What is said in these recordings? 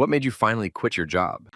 What made you finally quit your job?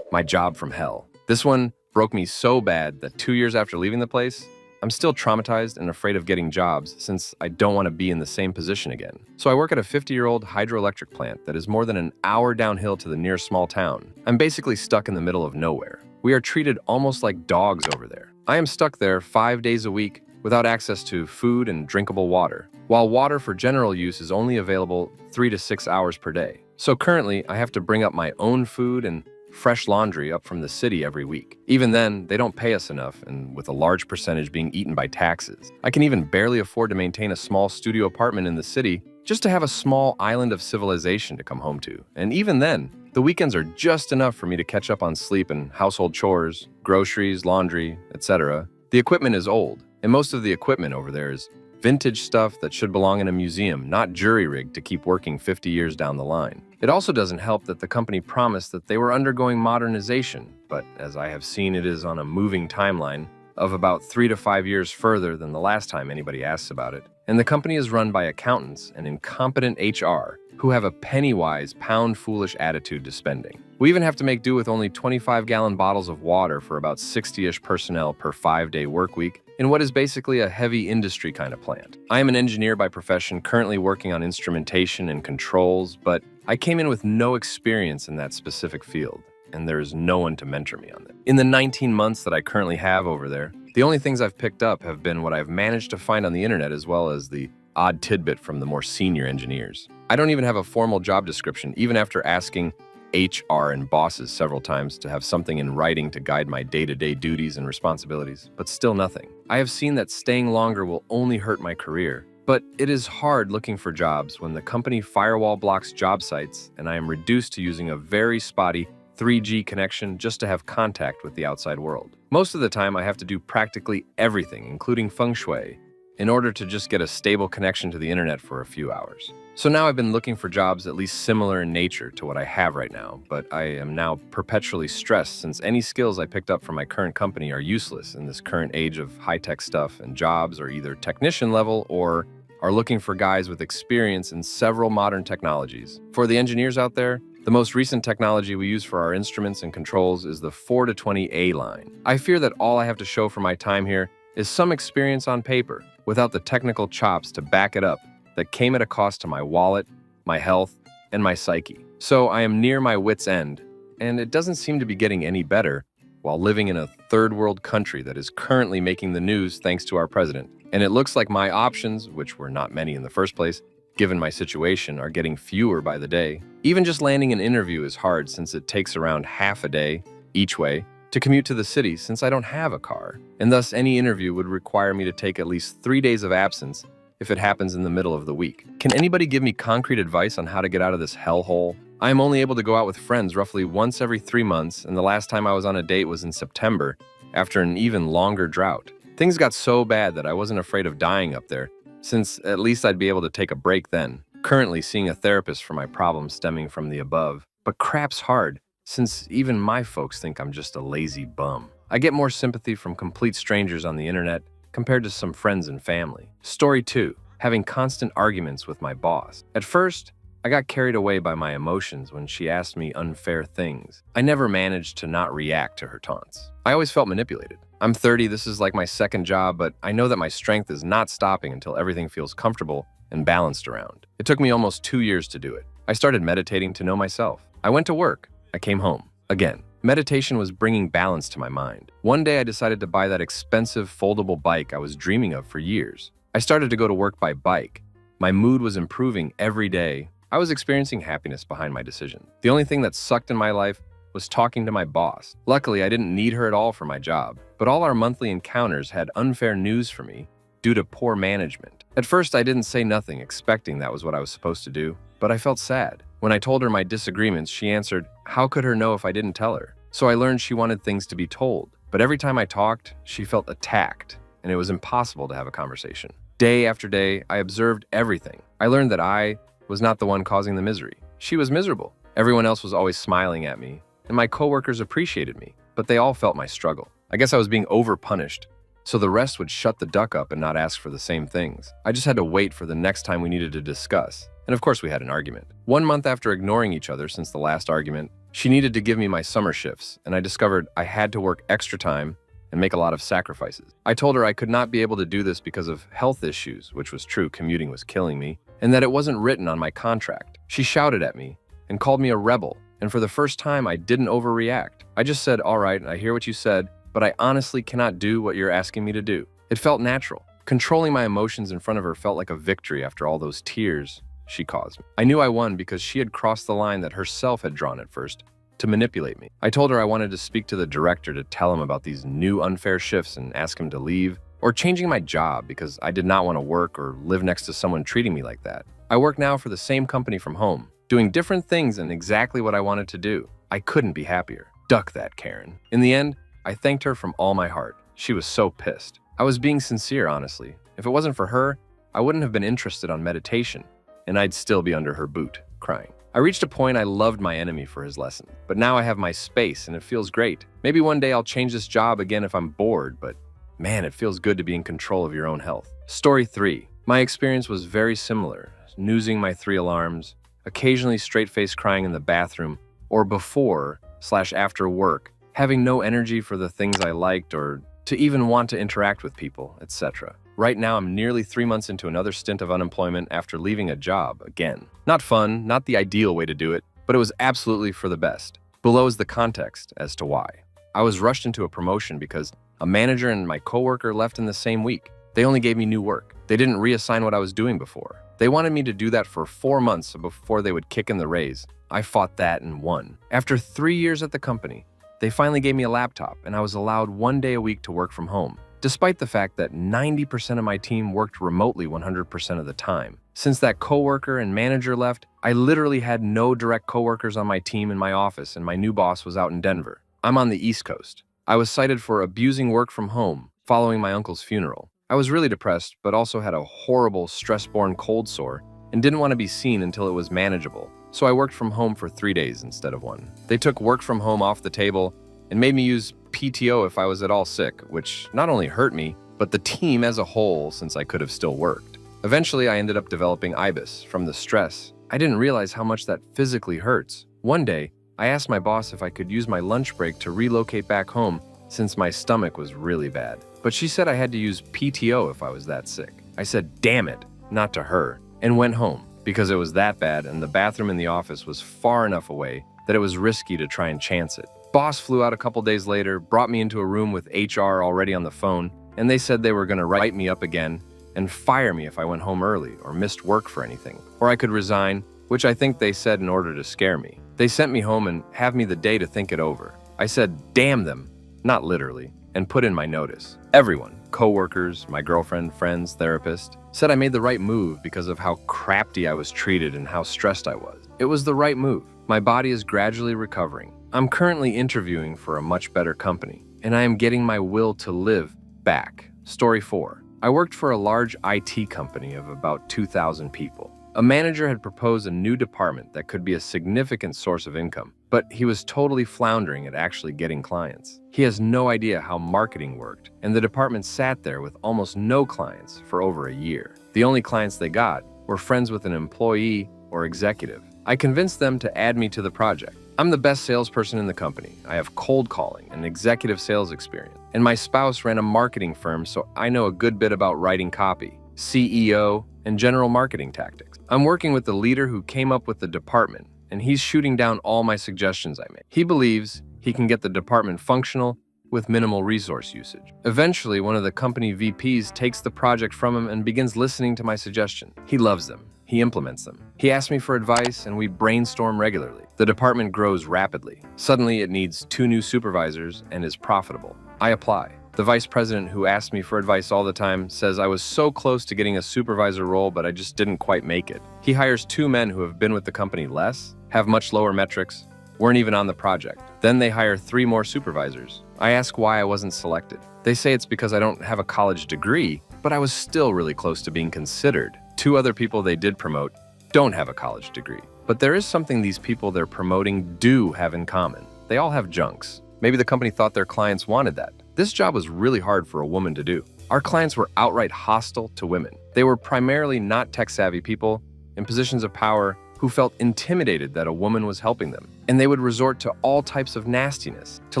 My job from hell. This one broke me so bad that 2 years after leaving the place, I'm still traumatized and afraid of getting jobs since I don't want to be in the same position again. So I work at a 50-year-old hydroelectric plant that is more than an hour downhill to the nearest small town. I'm basically stuck in the middle of nowhere. We are treated almost like dogs over there. I am stuck there 5 days a week without access to food and drinkable water, while water for general use is only available 3 to 6 hours per day. So currently, I have to bring up my own food and fresh laundry up from the city every week. Even then, they don't pay us enough, and with a large percentage being eaten by taxes. I can even barely afford to maintain a small studio apartment in the city just to have a small island of civilization to come home to. And even then, the weekends are just enough for me to catch up on sleep and household chores, groceries, laundry, etc. The equipment is old, and most of the equipment over there is vintage stuff that should belong in a museum, not jury-rigged to keep working 50 years down the line. It also doesn't help that the company promised that they were undergoing modernization, but as I have seen, it is on a moving timeline of about 3 to 5 years further than the last time anybody asks about it. And the company is run by accountants and incompetent HR who have a penny-wise, pound-foolish attitude to spending. We even have to make do with only 25-gallon bottles of water for about 60-ish personnel per 5-day work week in what is basically a heavy industry kind of plant. I am an engineer by profession, currently working on instrumentation and controls, but I came in with no experience in that specific field, and there is no one to mentor me on it. In the 19 months that I currently have over there, the only things I've picked up have been what I've managed to find on the internet as well as the odd tidbit from the more senior engineers. I don't even have a formal job description, even after asking HR and bosses several times to have something in writing to guide my day-to-day duties and responsibilities, but still nothing. I have seen that staying longer will only hurt my career, but it is hard looking for jobs when the company firewall blocks job sites and I am reduced to using a very spotty 3G connection just to have contact with the outside world. Most of the time, I have to do practically everything, including feng shui, in order to just get a stable connection to the internet for a few hours. So now I've been looking for jobs at least similar in nature to what I have right now, but I am now perpetually stressed since any skills I picked up from my current company are useless in this current age of high-tech stuff, and jobs are either technician level or are looking for guys with experience in several modern technologies. For the engineers out there, the most recent technology we use for our instruments and controls is the 4-20A line. I fear that all I have to show for my time here is some experience on paper, without the technical chops to back it up, that came at a cost to my wallet, my health, and my psyche. So I am near my wit's end, and it doesn't seem to be getting any better while living in a third world country that is currently making the news thanks to our president. And it looks like my options, which were not many in the first place, given my situation, are getting fewer by the day. Even just landing an interview is hard since it takes around half a day each way to commute to the city since I don't have a car, and thus any interview would require me to take at least 3 days of absence if it happens in the middle of the week. Can anybody give me concrete advice on how to get out of this hellhole? I am only able to go out with friends roughly once every 3 months, and the last time I was on a date was in September, after an even longer drought. Things got so bad that I wasn't afraid of dying up there, since at least I'd be able to take a break then. Currently seeing a therapist for my problems stemming from the above, but crap's hard, since even my folks think I'm just a lazy bum. I get more sympathy from complete strangers on the internet compared to some friends and family. Story 2, having constant arguments with my boss. At first, I got carried away by my emotions when she asked me unfair things. I never managed to not react to her taunts. I always felt manipulated. I'm 30, this is like my second job, but I know that my strength is not stopping until everything feels comfortable and balanced around. It took me almost 2 years to do it. I started meditating to know myself. I went to work. I came home. Again, meditation was bringing balance to my mind. One day I decided to buy that expensive foldable bike I was dreaming of for years. I started to go to work by bike. My mood was improving every day. I was experiencing happiness behind my decision. The only thing that sucked in my life was talking to my boss. Luckily, I didn't need her at all for my job, but all our monthly encounters had unfair news for me due to poor management. At first, I didn't say nothing, expecting that was what I was supposed to do, but I felt sad. When I told her my disagreements, she answered, how could her know if I didn't tell her? So I learned she wanted things to be told, but every time I talked, she felt attacked, and it was impossible to have a conversation. Day after day, I observed everything. I learned that I was not the one causing the misery. She was miserable. Everyone else was always smiling at me, and my coworkers appreciated me, but they all felt my struggle. I guess I was being over-punished, so the rest would shut the duck up and not ask for the same things. I just had to wait for the next time we needed to discuss. And of course we had an argument. 1 month after ignoring each other since the last argument, she needed to give me my summer shifts, and I discovered I had to work extra time and make a lot of sacrifices. I told her I could not be able to do this because of health issues, which was true, commuting was killing me, and that it wasn't written on my contract. She shouted at me and called me a rebel, and for the first time I didn't overreact. I just said, "All right, I hear what you said, but I honestly cannot do what you're asking me to do." It felt natural. Controlling my emotions in front of her felt like a victory after all those tears she caused me. I knew I won because she had crossed the line that herself had drawn at first, to manipulate me. I told her I wanted to speak to the director to tell him about these new unfair shifts and ask him to leave, or changing my job because I did not want to work or live next to someone treating me like that. I work now for the same company from home, doing different things and exactly what I wanted to do. I couldn't be happier. Duck that, Karen. In the end, I thanked her from all my heart. She was so pissed. I was being sincere, honestly. If it wasn't for her, I wouldn't have been interested on meditation, and I'd still be under her boot, crying. I reached a point I loved my enemy for his lesson, but now I have my space and it feels great. Maybe one day I'll change this job again if I'm bored, but man, it feels good to be in control of your own health. Story 3. My experience was very similar, snoozing my 3 alarms, occasionally straight-faced crying in the bathroom, or before/after work, having no energy for the things I liked or to even want to interact with people, etc. Right now, I'm nearly 3 months into another stint of unemployment after leaving a job again. Not fun, not the ideal way to do it, but it was absolutely for the best. Below is the context as to why. I was rushed into a promotion because a manager and my coworker left in the same week. They only gave me new work. They didn't reassign what I was doing before. They wanted me to do that for 4 months before they would kick in the raise. I fought that and won. After 3 years at the company, they finally gave me a laptop and I was allowed 1 day a week to work from home, despite the fact that 90% of my team worked remotely 100% of the time. Since that coworker and manager left, I literally had no direct coworkers on my team in my office and my new boss was out in Denver. I'm on the East Coast. I was cited for abusing work from home following my uncle's funeral. I was really depressed, but also had a horrible stress-borne cold sore and didn't want to be seen until it was manageable. So I worked from home for 3 days instead of 1. They took work from home off the table and made me use PTO if I was at all sick, which not only hurt me, but the team as a whole since I could have still worked. Eventually, I ended up developing IBIS from the stress. I didn't realize how much that physically hurts. One day, I asked my boss if I could use my lunch break to relocate back home since my stomach was really bad. But she said I had to use PTO if I was that sick. I said, damn it, not to her, and went home because it was that bad and the bathroom in the office was far enough away that it was risky to try and chance it. Boss flew out a couple days later, brought me into a room with HR already on the phone, and they said they were going to write me up again and fire me if I went home early or missed work for anything. Or I could resign, which I think they said in order to scare me. They sent me home and have me the day to think it over. I said, damn them, not literally, and put in my notice. Everyone, coworkers, my girlfriend, friends, therapist, said I made the right move because of how crafty I was treated and how stressed I was. It was the right move. My body is gradually recovering. I'm currently interviewing for a much better company, and I am getting my will to live back. Story 4. I worked for a large IT company of about 2,000 people. A manager had proposed a new department that could be a significant source of income, but he was totally floundering at actually getting clients. He has no idea how marketing worked, and the department sat there with almost no clients for over a year. The only clients they got were friends with an employee or executive. I convinced them to add me to the project. I'm the best salesperson in the company. I have cold calling and executive sales experience. And my spouse ran a marketing firm, so I know a good bit about writing copy, CEO, and general marketing tactics. I'm working with the leader who came up with the department, and he's shooting down all my suggestions I make. He believes he can get the department functional with minimal resource usage. Eventually, one of the company VPs takes the project from him and begins listening to my suggestions. He loves them. He implements them. He asks me for advice, and we brainstorm regularly. The department grows rapidly. Suddenly, it needs 2 new supervisors and is profitable. I apply. The vice president, who asked me for advice all the time, says I was so close to getting a supervisor role, but I just didn't quite make it. He hires 2 men who have been with the company less, have much lower metrics, weren't even on the project. Then they hire 3 more supervisors. I ask why I wasn't selected. They say it's because I don't have a college degree, but I was still really close to being considered. 2 other people they did promote don't have a college degree. But there is something these people they're promoting do have in common. They all have junks. Maybe the company thought their clients wanted that. This job was really hard for a woman to do. Our clients were outright hostile to women. They were primarily not tech-savvy people, in positions of power who felt intimidated that a woman was helping them, and they would resort to all types of nastiness to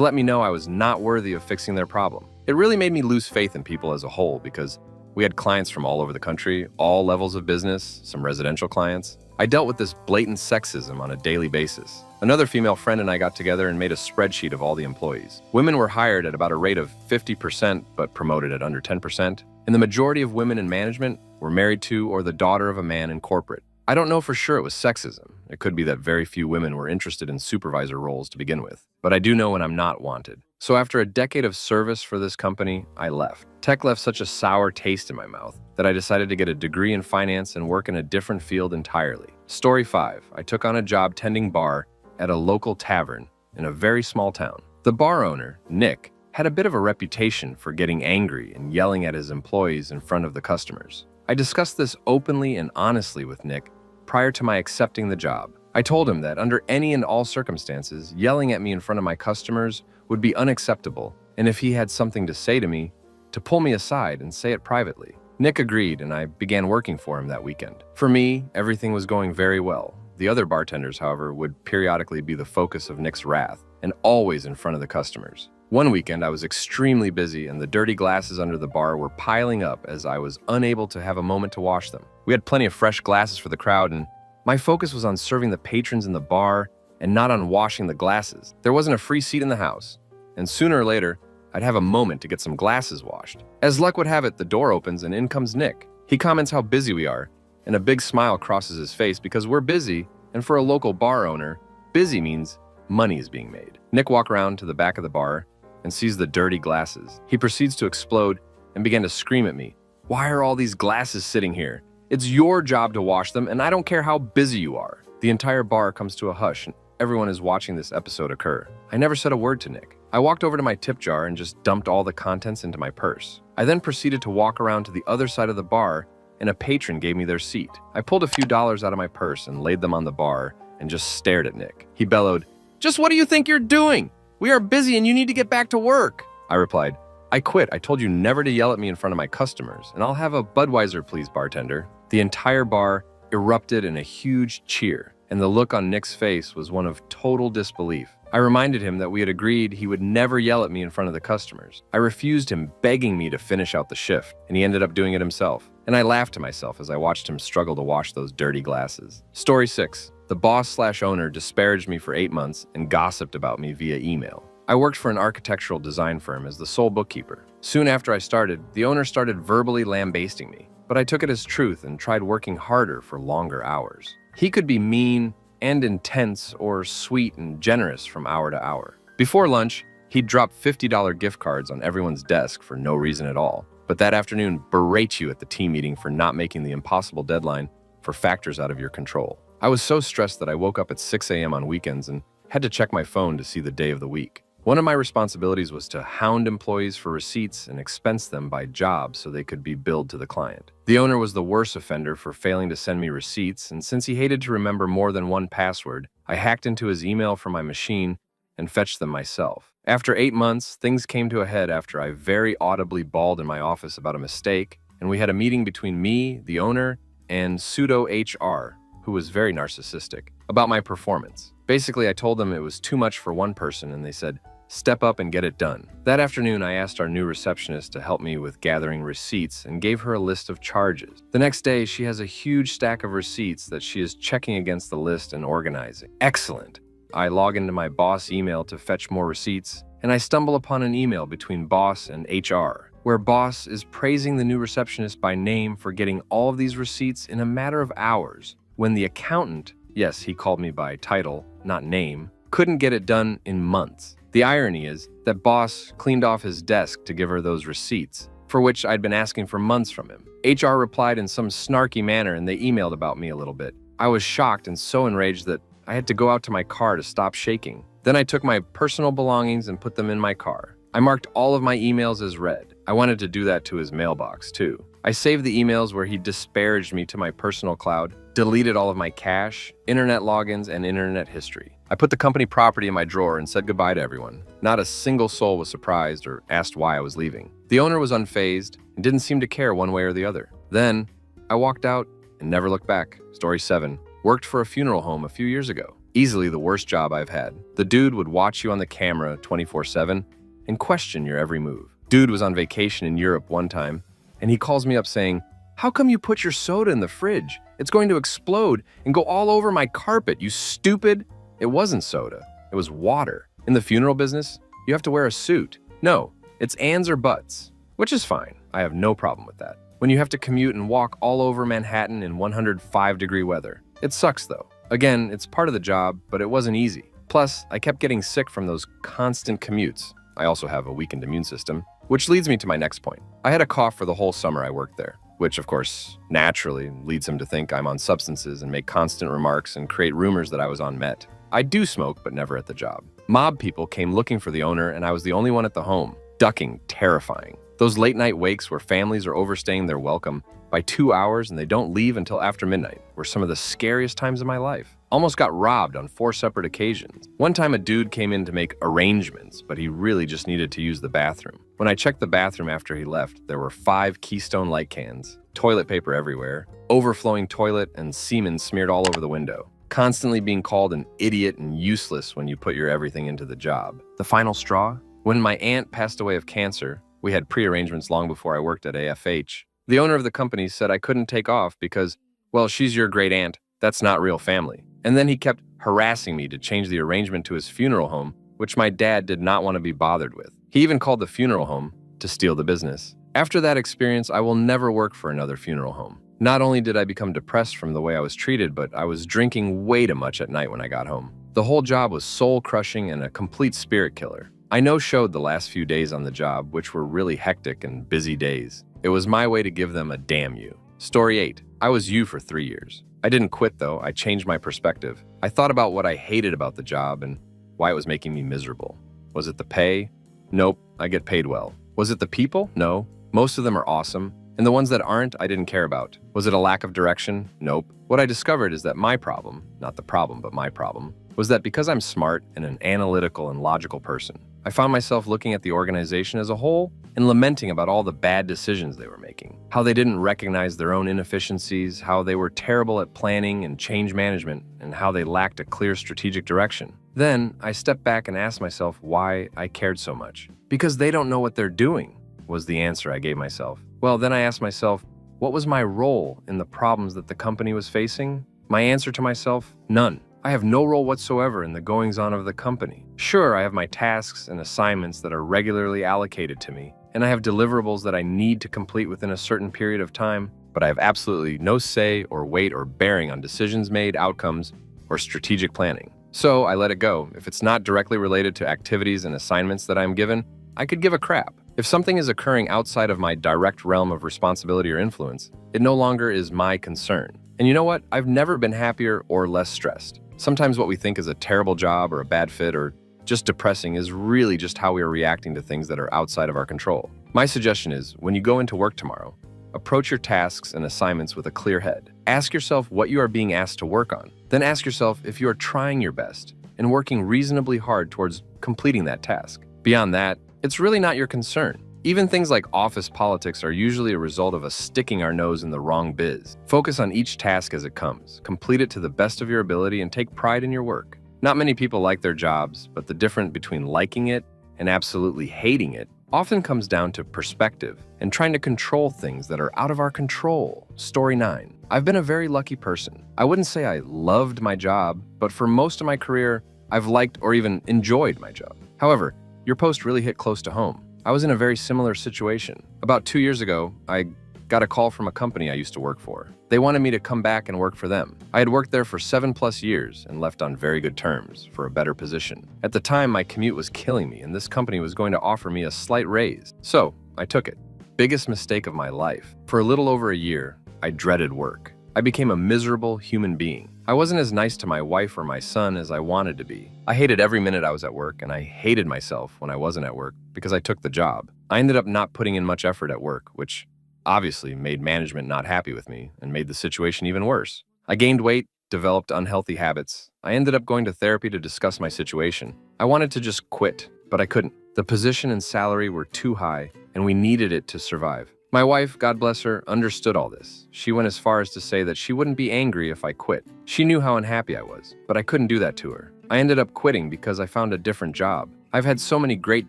let me know I was not worthy of fixing their problem. It really made me lose faith in people as a whole because we had clients from all over the country, all levels of business, some residential clients. I dealt with this blatant sexism on a daily basis. Another female friend and I got together and made a spreadsheet of all the employees. Women were hired at about a rate of 50%, but promoted at under 10%, and the majority of women in management were married to or the daughter of a man in corporate. I don't know for sure it was sexism. It could be that very few women were interested in supervisor roles to begin with, but I do know when I'm not wanted. So after a decade of service for this company, I left. Tech left such a sour taste in my mouth that I decided to get a degree in finance and work in a different field entirely. Story 5. I took on a job tending bar at a local tavern in a very small town. The bar owner, Nick, had a bit of a reputation for getting angry and yelling at his employees in front of the customers. I discussed this openly and honestly with Nick prior to my accepting the job. I told him that under any and all circumstances, yelling at me in front of my customers would be unacceptable, and if he had something to say to me, to pull me aside and say it privately. Nick agreed, and I began working for him that weekend. For me, everything was going very well. The other bartenders, however, would periodically be the focus of Nick's wrath, and always in front of the customers. One weekend, I was extremely busy, and the dirty glasses under the bar were piling up as I was unable to have a moment to wash them. We had plenty of fresh glasses for the crowd, and my focus was on serving the patrons in the bar and not on washing the glasses. There wasn't a free seat in the house, and sooner or later, I'd have a moment to get some glasses washed. As luck would have it, the door opens and in comes Nick. He comments how busy we are, and a big smile crosses his face because we're busy, and for a local bar owner, busy means money is being made. Nick walked around to the back of the bar and sees the dirty glasses. He proceeds to explode and began to scream at me. "Why are all these glasses sitting here? It's your job to wash them, and I don't care how busy you are." The entire bar comes to a hush, and everyone is watching this episode occur. I never said a word to Nick. I walked over to my tip jar and just dumped all the contents into my purse. I then proceeded to walk around to the other side of the bar, and a patron gave me their seat. I pulled a few dollars out of my purse and laid them on the bar and just stared at Nick. He bellowed, "Just what do you think you're doing? We are busy and you need to get back to work." I replied, "I quit. I told you never to yell at me in front of my customers, and I'll have a Budweiser, please, bartender." The entire bar erupted in a huge cheer, and the look on Nick's face was one of total disbelief. I reminded him that we had agreed he would never yell at me in front of the customers. I refused him, begging me to finish out the shift, and he ended up doing it himself. And I laughed to myself as I watched him struggle to wash those dirty glasses. Story 6. The boss/owner disparaged me for 8 months and gossiped about me via email. I worked for an architectural design firm as the sole bookkeeper. Soon after I started, the owner started verbally lambasting me, but I took it as truth and tried working harder for longer hours. He could be mean and intense or sweet and generous from hour to hour. Before lunch, he'd drop $50 gift cards on everyone's desk for no reason at all, but that afternoon berate you at the team meeting for not making the impossible deadline for factors out of your control. I was so stressed that I woke up at 6 a.m. on weekends and had to check my phone to see the day of the week. One of my responsibilities was to hound employees for receipts and expense them by job so they could be billed to the client. The owner was the worst offender for failing to send me receipts, and since he hated to remember more than one password, I hacked into his email from my machine and fetched them myself. After 8 months, things came to a head after I very audibly bawled in my office about a mistake, and we had a meeting between me, the owner, and pseudo-HR, who was very narcissistic, about my performance. Basically, I told them it was too much for one person, and they said, "Step up and get it done." That afternoon, I asked our new receptionist to help me with gathering receipts and gave her a list of charges. The next day, she has a huge stack of receipts that she is checking against the list and organizing. Excellent. I log into my boss email to fetch more receipts, and I stumble upon an email between boss and HR, where boss is praising the new receptionist by name for getting all of these receipts in a matter of hours, when the accountant, yes, he called me by title, not name, couldn't get it done in months. The irony is that boss cleaned off his desk to give her those receipts, for which I'd been asking for months from him. HR replied in some snarky manner and they emailed about me a little bit. I was shocked and so enraged that I had to go out to my car to stop shaking. Then I took my personal belongings and put them in my car. I marked all of my emails as read. I wanted to do that to his mailbox too. I saved the emails where he disparaged me to my personal cloud, deleted all of my cash, internet logins, and internet history. I put the company property in my drawer and said goodbye to everyone. Not a single soul was surprised or asked why I was leaving. The owner was unfazed and didn't seem to care one way or the other. Then, I walked out and never looked back. Story 7. Worked for a funeral home a few years ago. Easily the worst job I've had. The dude would watch you on the camera 24/7 and question your every move. Dude was on vacation in Europe one time, and he calls me up saying, "How come you put your soda in the fridge? It's going to explode and go all over my carpet, you stupid." It wasn't soda. It was water. In the funeral business, you have to wear a suit. No, it's ands or buts, which is fine. I have no problem with that. When you have to commute and walk all over Manhattan in 105-degree weather. It sucks though. Again, it's part of the job, but it wasn't easy. Plus, I kept getting sick from those constant commutes. I also have a weakened immune system, which leads me to my next point. I had a cough for the whole summer I worked there, which of course naturally leads him to think I'm on substances and make constant remarks and create rumors that I was on meth. I do smoke, but never at the job. Mob people came looking for the owner, and I was the only one at the home. Ducking, terrifying. Those late-night wakes where families are overstaying their welcome by 2 hours and they don't leave until after midnight were some of the scariest times of my life. Almost got robbed on 4 separate occasions. One time a dude came in to make arrangements, but he really just needed to use the bathroom. When I checked the bathroom after he left, there were 5 Keystone Light cans, toilet paper everywhere, overflowing toilet, and semen smeared all over the window. Constantly being called an idiot and useless when you put your everything into the job. The final straw? When my aunt passed away of cancer, we had pre-arrangements long before I worked at AFH. The owner of the company said I couldn't take off because, well, she's your great aunt. That's not real family. And then he kept harassing me to change the arrangement to his funeral home, which my dad did not want to be bothered with. He even called the funeral home to steal the business. After that experience, I will never work for another funeral home. Not only did I become depressed from the way I was treated, but I was drinking way too much at night when I got home. The whole job was soul-crushing and a complete spirit killer. I no-showed the last few days on the job, which were really hectic and busy days. It was my way to give them a damn you. Story 8. I was you for 3 years. I didn't quit though, I changed my perspective. I thought about what I hated about the job and why it was making me miserable. Was it the pay? Nope, I get paid well. Was it the people? No. Most of them are awesome. And the ones that aren't, I didn't care about. Was it a lack of direction? Nope. What I discovered is that my problem, not the problem, but my problem, was that because I'm smart and an analytical and logical person, I found myself looking at the organization as a whole and lamenting about all the bad decisions they were making, how they didn't recognize their own inefficiencies, how they were terrible at planning and change management, and how they lacked a clear strategic direction. Then I stepped back and asked myself why I cared so much. Because they don't know what they're doing, was the answer I gave myself. Well, then I asked myself, what was my role in the problems that the company was facing? My answer to myself, none. I have no role whatsoever in the goings-on of the company. Sure, I have my tasks and assignments that are regularly allocated to me, and I have deliverables that I need to complete within a certain period of time, but I have absolutely no say or weight or bearing on decisions made, outcomes, or strategic planning. So I let it go. If it's not directly related to activities and assignments that I'm given, I could give a crap. If something is occurring outside of my direct realm of responsibility or influence, it no longer is my concern. And you know what? I've never been happier or less stressed. Sometimes what we think is a terrible job or a bad fit or just depressing is really just how we are reacting to things that are outside of our control. My suggestion is, when you go into work tomorrow, approach your tasks and assignments with a clear head. Ask yourself what you are being asked to work on. Then ask yourself if you are trying your best and working reasonably hard towards completing that task. Beyond that, it's really not your concern. Even things like office politics are usually a result of us sticking our nose in the wrong biz. Focus on each task as it comes. Complete it to the best of your ability and take pride in your work. Not many people like their jobs, but the difference between liking it and absolutely hating it often comes down to perspective and trying to control things that are out of our control. Story 9. I've been a very lucky person. I wouldn't say I loved my job, but for most of my career, I've liked or even enjoyed my job. However, your post really hit close to home. I was in a very similar situation. About 2 years ago, I got a call from a company I used to work for. They wanted me to come back and work for them. I had worked there for 7+ years and left on very good terms for a better position. At the time, my commute was killing me and this company was going to offer me a slight raise. So I took it. Biggest mistake of my life. For a little over a year, I dreaded work. I became a miserable human being. I wasn't as nice to my wife or my son as I wanted to be. I hated every minute I was at work, and I hated myself when I wasn't at work because I took the job. I ended up not putting in much effort at work, which obviously made management not happy with me and made the situation even worse. I gained weight, developed unhealthy habits. I ended up going to therapy to discuss my situation. I wanted to just quit, but I couldn't. The position and salary were too high, and we needed it to survive. My wife, God bless her, understood all this. She went as far as to say that she wouldn't be angry if I quit. She knew how unhappy I was, but I couldn't do that to her. I ended up quitting because I found a different job. I've had so many great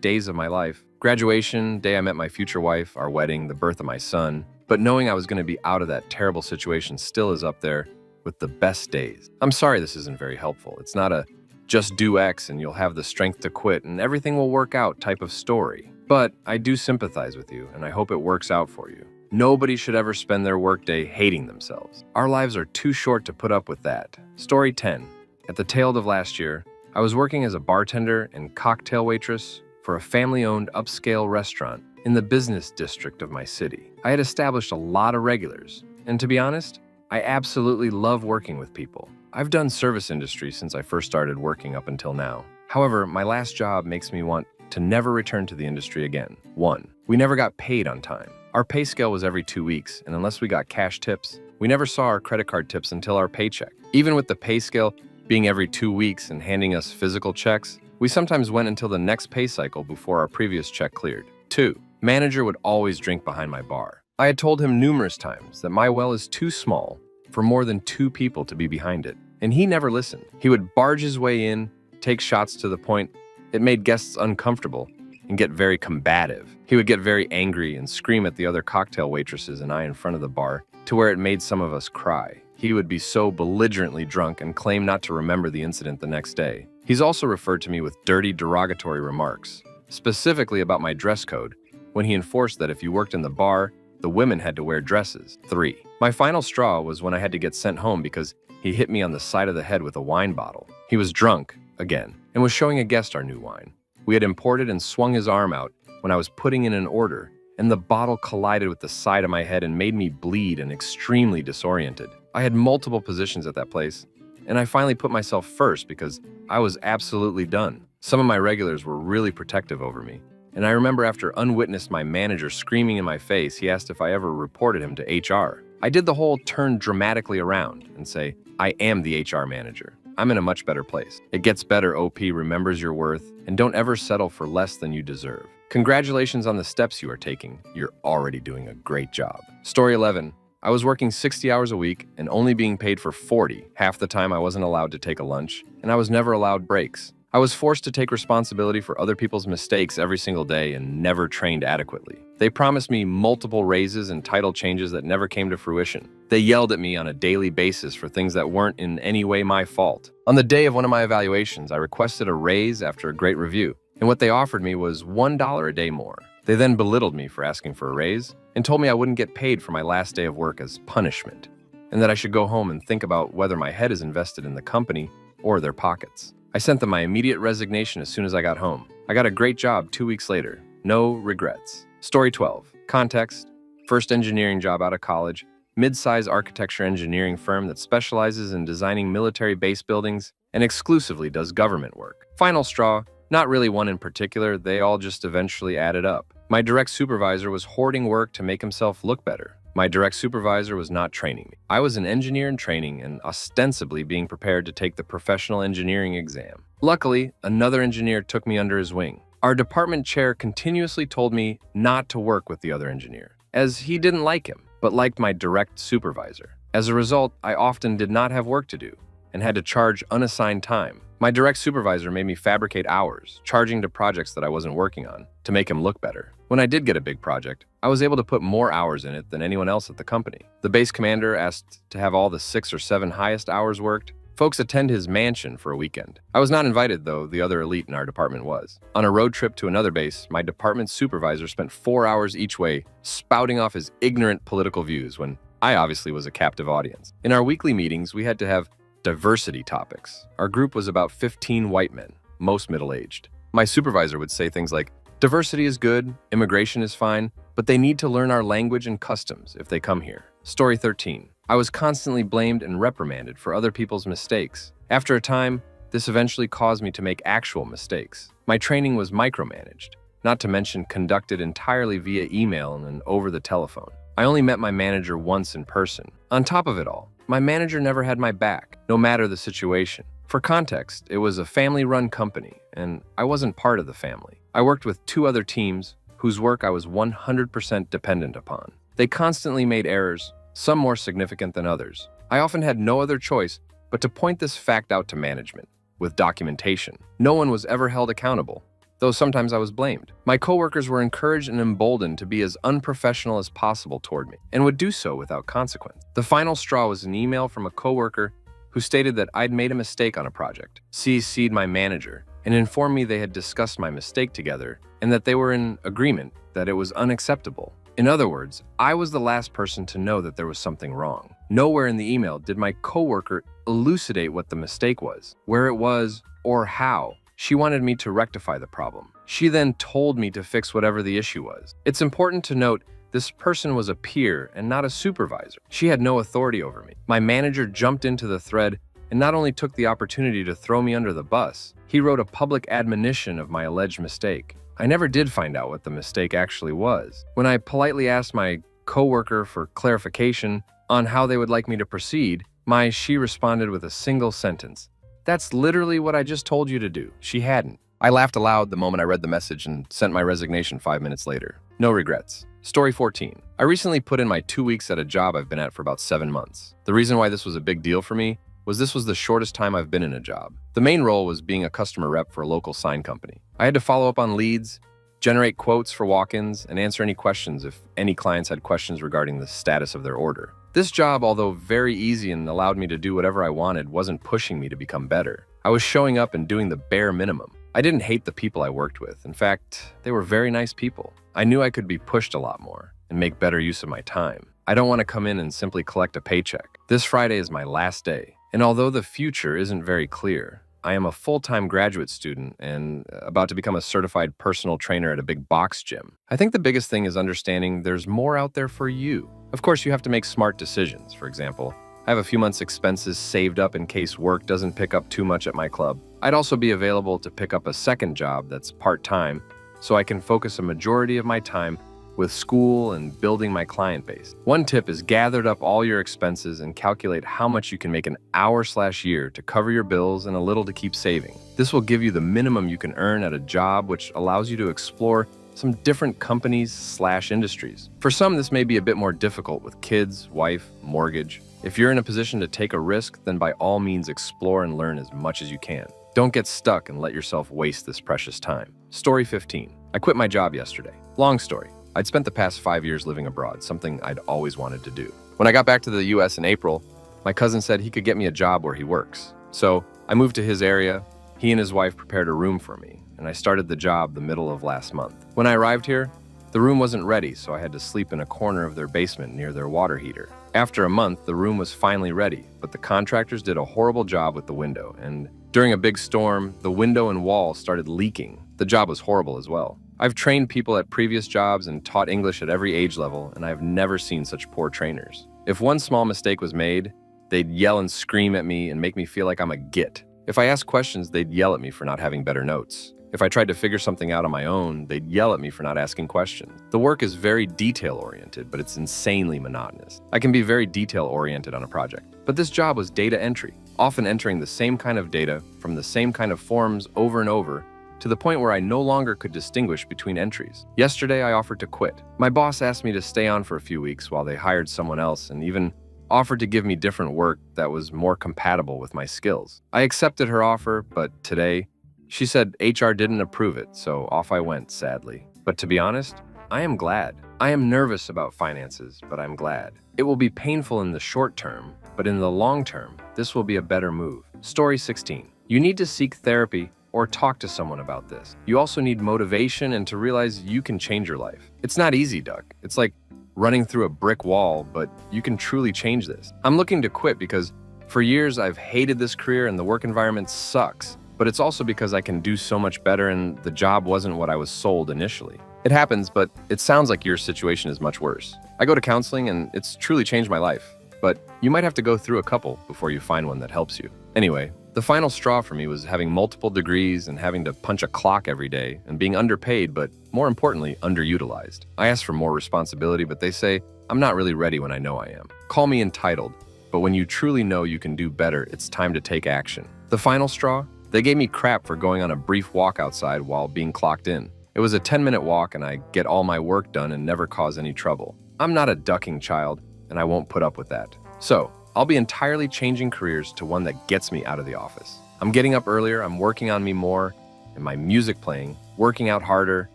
days of my life. Graduation, day I met my future wife, our wedding, the birth of my son. But knowing I was going to be out of that terrible situation still is up there with the best days. I'm sorry this isn't very helpful. It's not a just do X and you'll have the strength to quit and everything will work out type of story. But I do sympathize with you, and I hope it works out for you. Nobody should ever spend their workday hating themselves. Our lives are too short to put up with that. Story 10. At the tail of last year, I was working as a bartender and cocktail waitress for a family-owned upscale restaurant in the business district of my city. I had established a lot of regulars, and to be honest, I absolutely love working with people. I've done service industry since I first started working up until now. However, my last job makes me want to never return to the industry again. 1. We never got paid on time. Our pay scale was every 2 weeks, and unless we got cash tips, we never saw our credit card tips until our paycheck. Even with the pay scale being every 2 weeks and handing us physical checks, we sometimes went until the next pay cycle before our previous check cleared. 2. Manager would always drink behind my bar. I had told him numerous times that my well is too small for more than 2 people to be behind it, and he never listened. He would barge his way in, take shots to the point it made guests uncomfortable, and get very combative. He would get very angry and scream at the other cocktail waitresses and I in front of the bar, to where it made some of us cry. He would be so belligerently drunk and claim not to remember the incident the next day. He's also referred to me with dirty, derogatory remarks, specifically about my dress code, when he enforced that if you worked in the bar, the women had to wear dresses. 3. My final straw was when I had to get sent home because he hit me on the side of the head with a wine bottle. He was drunk, again, and was showing a guest our new wine. We had imported and swung his arm out when I was putting in an order, and the bottle collided with the side of my head and made me bleed and extremely disoriented. I had multiple positions at that place, and I finally put myself first because I was absolutely done. Some of my regulars were really protective over me, and I remember after unwitnessed my manager screaming in my face, he asked if I ever reported him to HR. I did the whole turn dramatically around and say, I am the HR manager. I'm in a much better place. It gets better, OP remembers your worth, and don't ever settle for less than you deserve. Congratulations on the steps you are taking. You're already doing a great job. Story 11. I was working 60 hours a week and only being paid for 40. Half the time I wasn't allowed to take a lunch, and I was never allowed breaks. I was forced to take responsibility for other people's mistakes every single day and never trained adequately. They promised me multiple raises and title changes that never came to fruition. They yelled at me on a daily basis for things that weren't in any way my fault. On the day of one of my evaluations, I requested a raise after a great review, and what they offered me was $1 a day more. They then belittled me for asking for a raise and told me I wouldn't get paid for my last day of work as punishment, and that I should go home and think about whether my head is invested in the company or their pockets. I sent them my immediate resignation as soon as I got home. I got a great job 2 weeks later. No regrets. Story 12. Context. First engineering job out of college. Mid-size architecture engineering firm that specializes in designing military base buildings and exclusively does government work. Final straw. Not really one in particular. They all just eventually added up. My direct supervisor was hoarding work to make himself look better. My direct supervisor was not training me. I was an engineer in training and ostensibly being prepared to take the professional engineering exam. Luckily, another engineer took me under his wing. Our department chair continuously told me not to work with the other engineer, as he didn't like him, but liked my direct supervisor. As a result, I often did not have work to do and had to charge unassigned time. My direct supervisor made me fabricate hours, charging to projects that I wasn't working on, to make him look better. When I did get a big project, I was able to put more hours in it than anyone else at the company. The base commander asked to have all the 6 or 7 highest hours worked. Folks attend his mansion for a weekend. I was not invited, though the other elite in our department was. On a road trip to another base, my department supervisor spent 4 hours each way spouting off his ignorant political views when I obviously was a captive audience. In our weekly meetings, we had to have diversity topics. Our group was about 15 white men, most middle-aged. My supervisor would say things like, diversity is good, immigration is fine, but they need to learn our language and customs if they come here. Story 13. I was constantly blamed and reprimanded for other people's mistakes. After a time, this eventually caused me to make actual mistakes. My training was micromanaged, not to mention conducted entirely via email and over the telephone. I only met my manager once in person. On top of it all, my manager never had my back, no matter the situation. For context, it was a family-run company, and I wasn't part of the family. I worked with 2 other teams, whose work I was 100% dependent upon. They constantly made errors, some more significant than others. I often had no other choice but to point this fact out to management, with documentation. No one was ever held accountable, though sometimes I was blamed. My coworkers were encouraged and emboldened to be as unprofessional as possible toward me, and would do so without consequence. The final straw was an email from a coworker who stated that I'd made a mistake on a project, CC'd my manager, and informed me they had discussed my mistake together and that they were in agreement that it was unacceptable. In other words, I was the last person to know that there was something wrong. Nowhere in the email did my coworker elucidate what the mistake was, where it was, or how. She wanted me to rectify the problem. She then told me to fix whatever the issue was. It's important to note this person was a peer and not a supervisor. She had no authority over me. My manager jumped into the thread and not only took the opportunity to throw me under the bus, he wrote a public admonition of my alleged mistake. I never did find out what the mistake actually was. When I politely asked my coworker for clarification on how they would like me to proceed, she responded with a single sentence. "That's literally what I just told you to do." She hadn't. I laughed aloud the moment I read the message and sent my resignation 5 minutes later. No regrets. Story 14. I recently put in my 2 weeks at a job I've been at for about 7 months. The reason why this was a big deal for me was this was the shortest time I've been in a job. The main role was being a customer rep for a local sign company. I had to follow up on leads, generate quotes for walk-ins, and answer any questions if any clients had questions regarding the status of their order. This job, although very easy and allowed me to do whatever I wanted, wasn't pushing me to become better. I was showing up and doing the bare minimum. I didn't hate the people I worked with. In fact, they were very nice people. I knew I could be pushed a lot more and make better use of my time. I don't want to come in and simply collect a paycheck. This Friday is my last day, and although the future isn't very clear, I am a full-time graduate student and about to become a certified personal trainer at a big box gym. I think the biggest thing is understanding there's more out there for you. Of course, you have to make smart decisions. For example, I have a few months' expenses saved up in case work doesn't pick up too much at my club. I'd also be available to pick up a second job that's part-time so I can focus a majority of my time with school and building my client base. One tip is gather up all your expenses and calculate how much you can make an hour/year to cover your bills and a little to keep saving. This will give you the minimum you can earn at a job, which allows you to explore some different companies/industries. For some, this may be a bit more difficult with kids, wife, mortgage. If you're in a position to take a risk, then by all means explore and learn as much as you can. Don't get stuck and let yourself waste this precious time. Story 15. I quit my job yesterday. Long story. I'd spent the past 5 years living abroad, something I'd always wanted to do. When I got back to the US in April, my cousin said he could get me a job where he works. So I moved to his area. He and his wife prepared a room for me, and I started the job the middle of last month. When I arrived here, the room wasn't ready, so I had to sleep in a corner of their basement near their water heater. After a month, the room was finally ready, but the contractors did a horrible job with the window, and during a big storm, the window and wall started leaking. The job was horrible as well. I've trained people at previous jobs and taught English at every age level, and I've never seen such poor trainers. If one small mistake was made, they'd yell and scream at me and make me feel like I'm a git. If I asked questions, they'd yell at me for not having better notes. If I tried to figure something out on my own, they'd yell at me for not asking questions. The work is very detail-oriented, but it's insanely monotonous. I can be very detail-oriented on a project, but this job was data entry, often entering the same kind of data from the same kind of forms over and over, to the point where I no longer could distinguish between entries. Yesterday, I offered to quit. My boss asked me to stay on for a few weeks while they hired someone else and even offered to give me different work that was more compatible with my skills. I accepted her offer, but today, she said HR didn't approve it, so off I went, sadly. But to be honest, I am glad. I am nervous about finances, but I'm glad. It will be painful in the short term, but in the long term, this will be a better move. Story 16. You need to seek therapy or talk to someone about this. You also need motivation and to realize you can change your life. It's not easy, Duck. It's like running through a brick wall, but you can truly change this. I'm looking to quit because for years I've hated this career and the work environment sucks, but it's also because I can do so much better and the job wasn't what I was sold initially. It happens, but it sounds like your situation is much worse. I go to counseling and it's truly changed my life, but you might have to go through a couple before you find one that helps you. Anyway, the final straw for me was having multiple degrees and having to punch a clock every day and being underpaid, but more importantly, underutilized. I asked for more responsibility, but they say, I'm not really ready when I know I am. Call me entitled, but when you truly know you can do better, it's time to take action. The final straw? They gave me crap for going on a brief walk outside while being clocked in. It was a 10-minute walk and I get all my work done and never cause any trouble. I'm not a ducking child, and I won't put up with that. So, I'll be entirely changing careers to one that gets me out of the office. I'm getting up earlier, I'm working on me more, and my music playing, working out harder,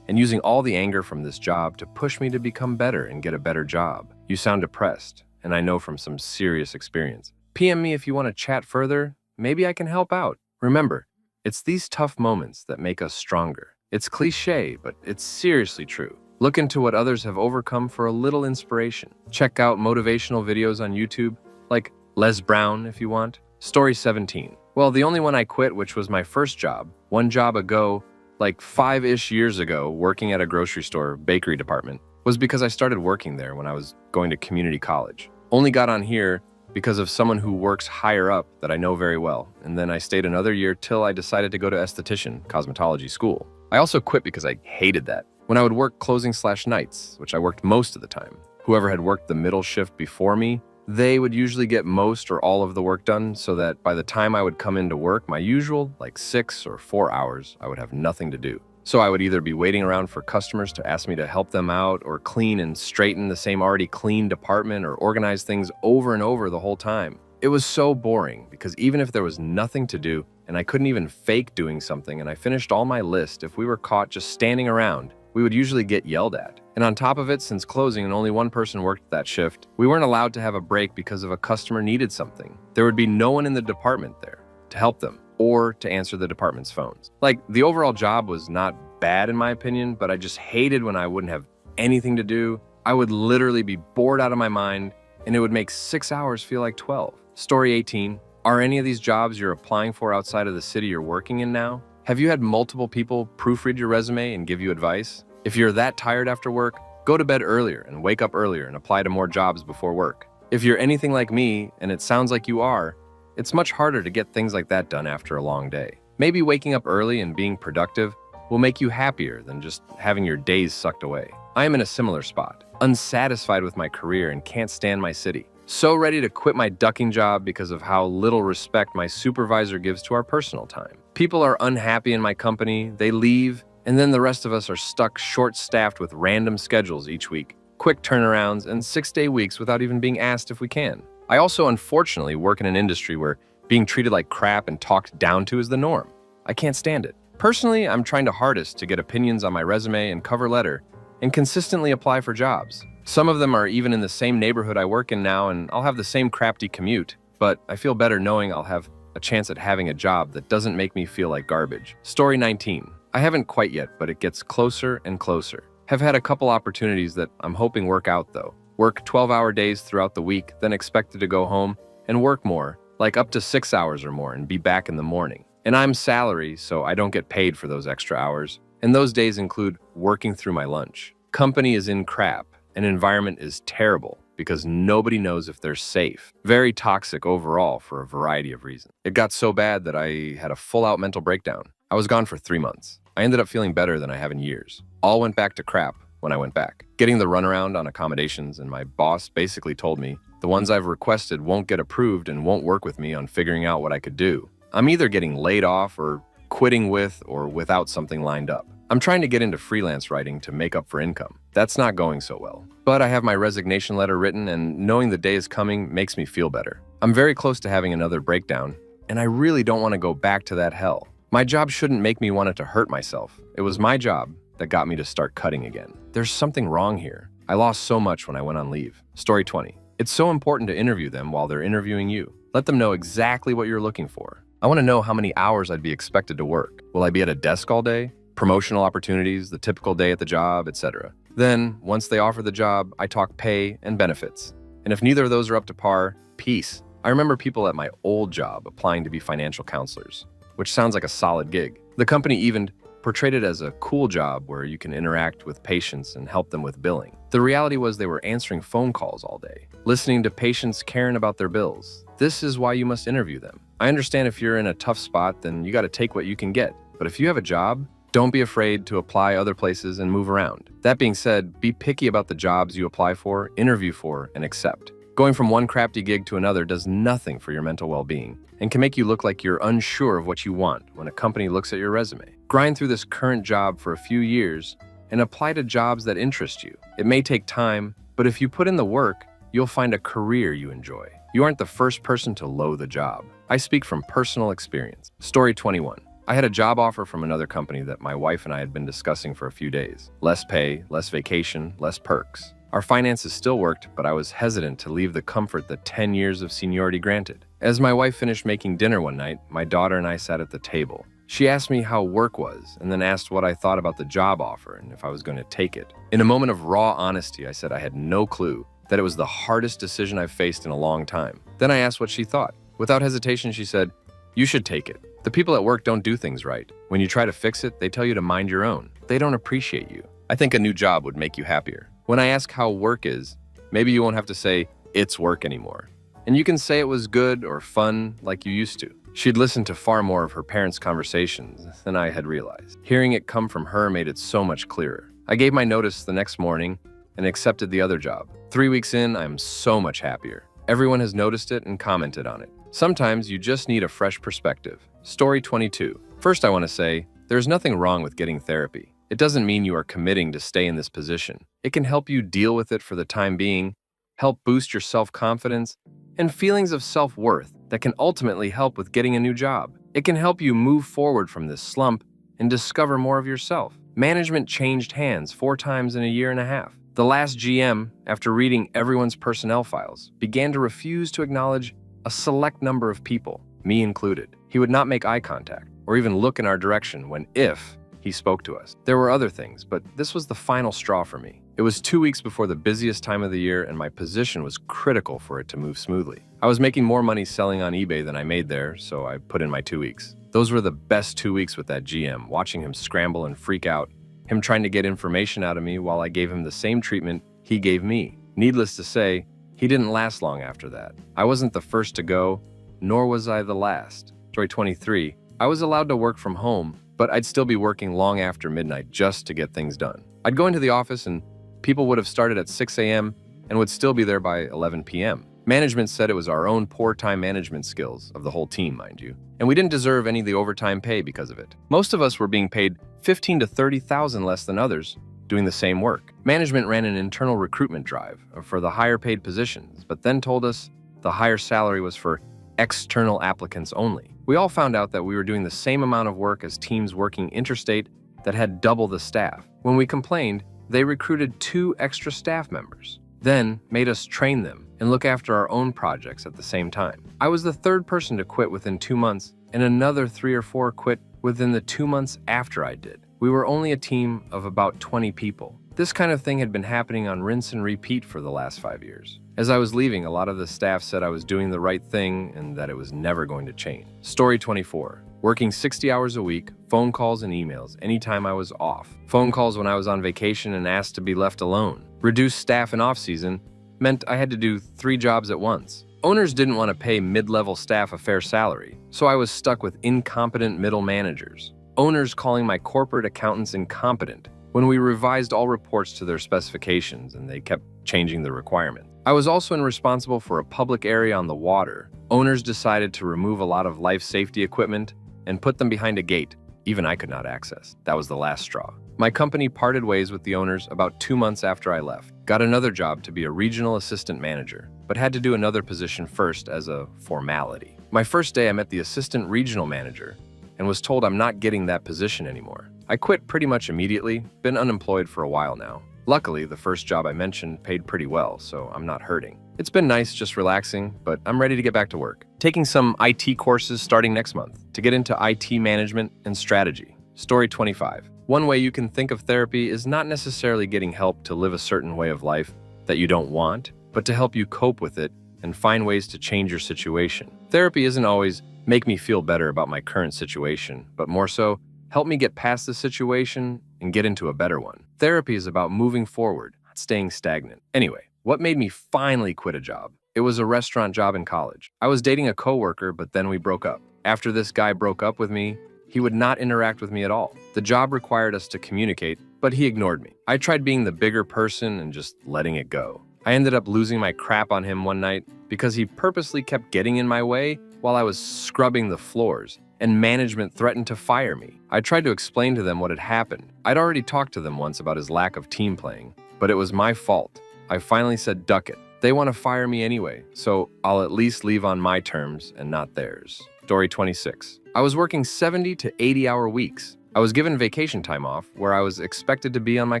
and using all the anger from this job to push me to become better and get a better job. You sound depressed, and I know from some serious experience. PM me if you want to chat further. Maybe I can help out. Remember, it's these tough moments that make us stronger. It's cliche, but it's seriously true. Look into what others have overcome for a little inspiration. Check out motivational videos on YouTube, like Les Brown if you want. Story 17. Well, the only one I quit, which was my first job, one job ago, like 5-ish years ago, working at a grocery store bakery department, was because I started working there when I was going to community college. Only got on here because of someone who works higher up that I know very well, and then I stayed another year till I decided to go to esthetician cosmetology school. I also quit because I hated that. When I would work closing/nights, which I worked most of the time, whoever had worked the middle shift before me, they would usually get most or all of the work done so that by the time I would come into work, my usual, like 6 or 4 hours, I would have nothing to do. So I would either be waiting around for customers to ask me to help them out or clean and straighten the same already clean department or organize things over and over the whole time. It was so boring because even if there was nothing to do and I couldn't even fake doing something and I finished all my list, if we were caught just standing around, we would usually get yelled at. And on top of it, since closing and only one person worked that shift, we weren't allowed to have a break because if a customer needed something, there would be no one in the department there to help them or to answer the department's phones. Like, the overall job was not bad in my opinion, but I just hated when I wouldn't have anything to do. I would literally be bored out of my mind, and it would make 6 hours feel like 12. Story 18. Are any of these jobs you're applying for outside of the city you're working in now? Have you had multiple people proofread your resume and give you advice? If you're that tired after work, go to bed earlier and wake up earlier and apply to more jobs before work. If you're anything like me, and it sounds like you are, it's much harder to get things like that done after a long day. Maybe waking up early and being productive will make you happier than just having your days sucked away. I am in a similar spot, unsatisfied with my career and can't stand my city. So ready to quit my ducking job because of how little respect my supervisor gives to our personal time. People are unhappy in my company, they leave, and then the rest of us are stuck short-staffed with random schedules each week, quick turnarounds, and 6-day weeks without even being asked if we can. I also unfortunately work in an industry where being treated like crap and talked down to is the norm. I can't stand it. Personally, I'm trying to hardest to get opinions on my resume and cover letter and consistently apply for jobs. Some of them are even in the same neighborhood I work in now, and I'll have the same crafty commute, but I feel better knowing I'll have a chance at having a job that doesn't make me feel like garbage. Story 19. I haven't quite yet, but it gets closer and closer. Have had a couple opportunities that I'm hoping work out though. Work 12-hour days throughout the week, then expected to go home and work more, like up to 6 hours or more, and be back in the morning. And I'm salary, so I don't get paid for those extra hours. And those days include working through my lunch. Company is in crap, and environment is terrible because nobody knows if they're safe. Very toxic overall for a variety of reasons. It got so bad that I had a full-out mental breakdown. I was gone for 3 months. I ended up feeling better than I have in years. All went back to crap when I went back. Getting the runaround on accommodations, and my boss basically told me, the ones I've requested won't get approved and won't work with me on figuring out what I could do. I'm either getting laid off or quitting with or without something lined up. I'm trying to get into freelance writing to make up for income. That's not going so well. But I have my resignation letter written, and knowing the day is coming makes me feel better. I'm very close to having another breakdown, and I really don't want to go back to that hell. My job shouldn't make me want it to hurt myself. It was my job that got me to start cutting again. There's something wrong here. I lost so much when I went on leave. Story 20. It's so important to interview them while they're interviewing you. Let them know exactly what you're looking for. I want to know how many hours I'd be expected to work. Will I be at a desk all day? Promotional opportunities, the typical day at the job, etc. Then, once they offer the job, I talk pay and benefits. And if neither of those are up to par, peace. I remember people at my old job applying to be financial counselors, which sounds like a solid gig. The company even portrayed it as a cool job where you can interact with patients and help them with billing. The reality was they were answering phone calls all day, listening to patients caring about their bills. This is why you must interview them. I understand if you're in a tough spot, then you got to take what you can get. But if you have a job, don't be afraid to apply other places and move around. That being said, be picky about the jobs you apply for, interview for, and accept. Going from one crafty gig to another does nothing for your mental well-being and can make you look like you're unsure of what you want when a company looks at your resume. Grind through this current job for a few years and apply to jobs that interest you. It may take time, but if you put in the work, you'll find a career you enjoy. You aren't the first person to loathe a job. I speak from personal experience. Story 21. I had a job offer from another company that my wife and I had been discussing for a few days. Less pay, less vacation, less perks. Our finances still worked, but I was hesitant to leave the comfort that 10 years of seniority granted. As my wife finished making dinner one night, my daughter and I sat at the table. She asked me how work was, and then asked what I thought about the job offer and if I was going to take it. In a moment of raw honesty, I said I had no clue, that it was the hardest decision I've faced in a long time. Then I asked what she thought. Without hesitation, she said, "You should take it. The people at work don't do things right. When you try to fix it, they tell you to mind your own. They don't appreciate you. I think a new job would make you happier." When I ask how work is, maybe you won't have to say, "It's work" anymore. And you can say it was good or fun like you used to. She'd listened to far more of her parents' conversations than I had realized. Hearing it come from her made it so much clearer. I gave my notice the next morning and accepted the other job. 3 weeks in, I'm so much happier. Everyone has noticed it and commented on it. Sometimes you just need a fresh perspective. Story 22. First, I want to say, there's nothing wrong with getting therapy. It doesn't mean you are committing to stay in this position. It can help you deal with it for the time being, help boost your self-confidence, and feelings of self-worth that can ultimately help with getting a new job. It can help you move forward from this slump and discover more of yourself. Management changed hands 4 times in a year and a half. The last GM, after reading everyone's personnel files, began to refuse to acknowledge a select number of people, me included. He would not make eye contact or even look in our direction if he spoke to us. There were other things, but this was the final straw for me. It was 2 weeks before the busiest time of the year, and my position was critical for it to move smoothly. I was making more money selling on eBay than I made there, so I put in my 2 weeks. Those were the best 2 weeks with that GM, watching him scramble and freak out, him trying to get information out of me while I gave him the same treatment he gave me. Needless to say, he didn't last long after that. I wasn't the first to go, nor was I the last. Story 23. I was allowed to work from home, but I'd still be working long after midnight just to get things done. I'd go into the office and people would have started at 6 a.m. and would still be there by 11 p.m. Management said it was our own poor time management skills of the whole team, mind you, and we didn't deserve any of the overtime pay because of it. Most of us were being paid $15,000 to $30,000 less than others doing the same work. Management ran an internal recruitment drive for the higher paid positions, but then told us the higher salary was for external applicants only. We all found out that we were doing the same amount of work as teams working interstate that had double the staff. When we complained, they recruited 2 extra staff members, then made us train them and look after our own projects at the same time. I was the 3rd person to quit within 2 months, and another 3 or 4 quit within the 2 months after I did. We were only a team of about 20 people. This kind of thing had been happening on rinse and repeat for the last 5 years. As I was leaving, a lot of the staff said I was doing the right thing and that it was never going to change. Story 24. Working 60 hours a week, phone calls and emails anytime I was off. Phone calls when I was on vacation and asked to be left alone. Reduced staff in off-season meant I had to do 3 jobs at once. Owners didn't want to pay mid-level staff a fair salary, so I was stuck with incompetent middle managers. Owners calling my corporate accountants incompetent when we revised all reports to their specifications and they kept changing the requirements. I was also responsible for a public area on the water. Owners decided to remove a lot of life safety equipment and put them behind a gate even I could not access. That was the last straw. My company parted ways with the owners about 2 months after I left. Got another job to be a regional assistant manager, but had to do another position first as a formality. My first day I met the assistant regional manager and was told I'm not getting that position anymore. I quit pretty much immediately, been unemployed for a while now. Luckily, the first job I mentioned paid pretty well, so I'm not hurting. It's been nice just relaxing, but I'm ready to get back to work. Taking some IT courses starting next month to get into IT management and strategy. Story 25. One way you can think of therapy is not necessarily getting help to live a certain way of life that you don't want, but to help you cope with it and find ways to change your situation. Therapy isn't always make me feel better about my current situation, but more so, help me get past the situation and get into a better one. Therapy is about moving forward, not staying stagnant. Anyway, what made me finally quit a job? It was a restaurant job in college. I was dating a coworker, but then we broke up. After this guy broke up with me, he would not interact with me at all. The job required us to communicate, but he ignored me. I tried being the bigger person and just letting it go. I ended up losing my crap on him one night because he purposely kept getting in my way while I was scrubbing the floors, and management threatened to fire me. I tried to explain to them what had happened. I'd already talked to them once about his lack of team playing, but it was my fault. I finally said, "Duck it. They want to fire me anyway, so I'll at least leave on my terms and not theirs." Story 26. I was working 70 to 80-hour weeks. I was given vacation time off where I was expected to be on my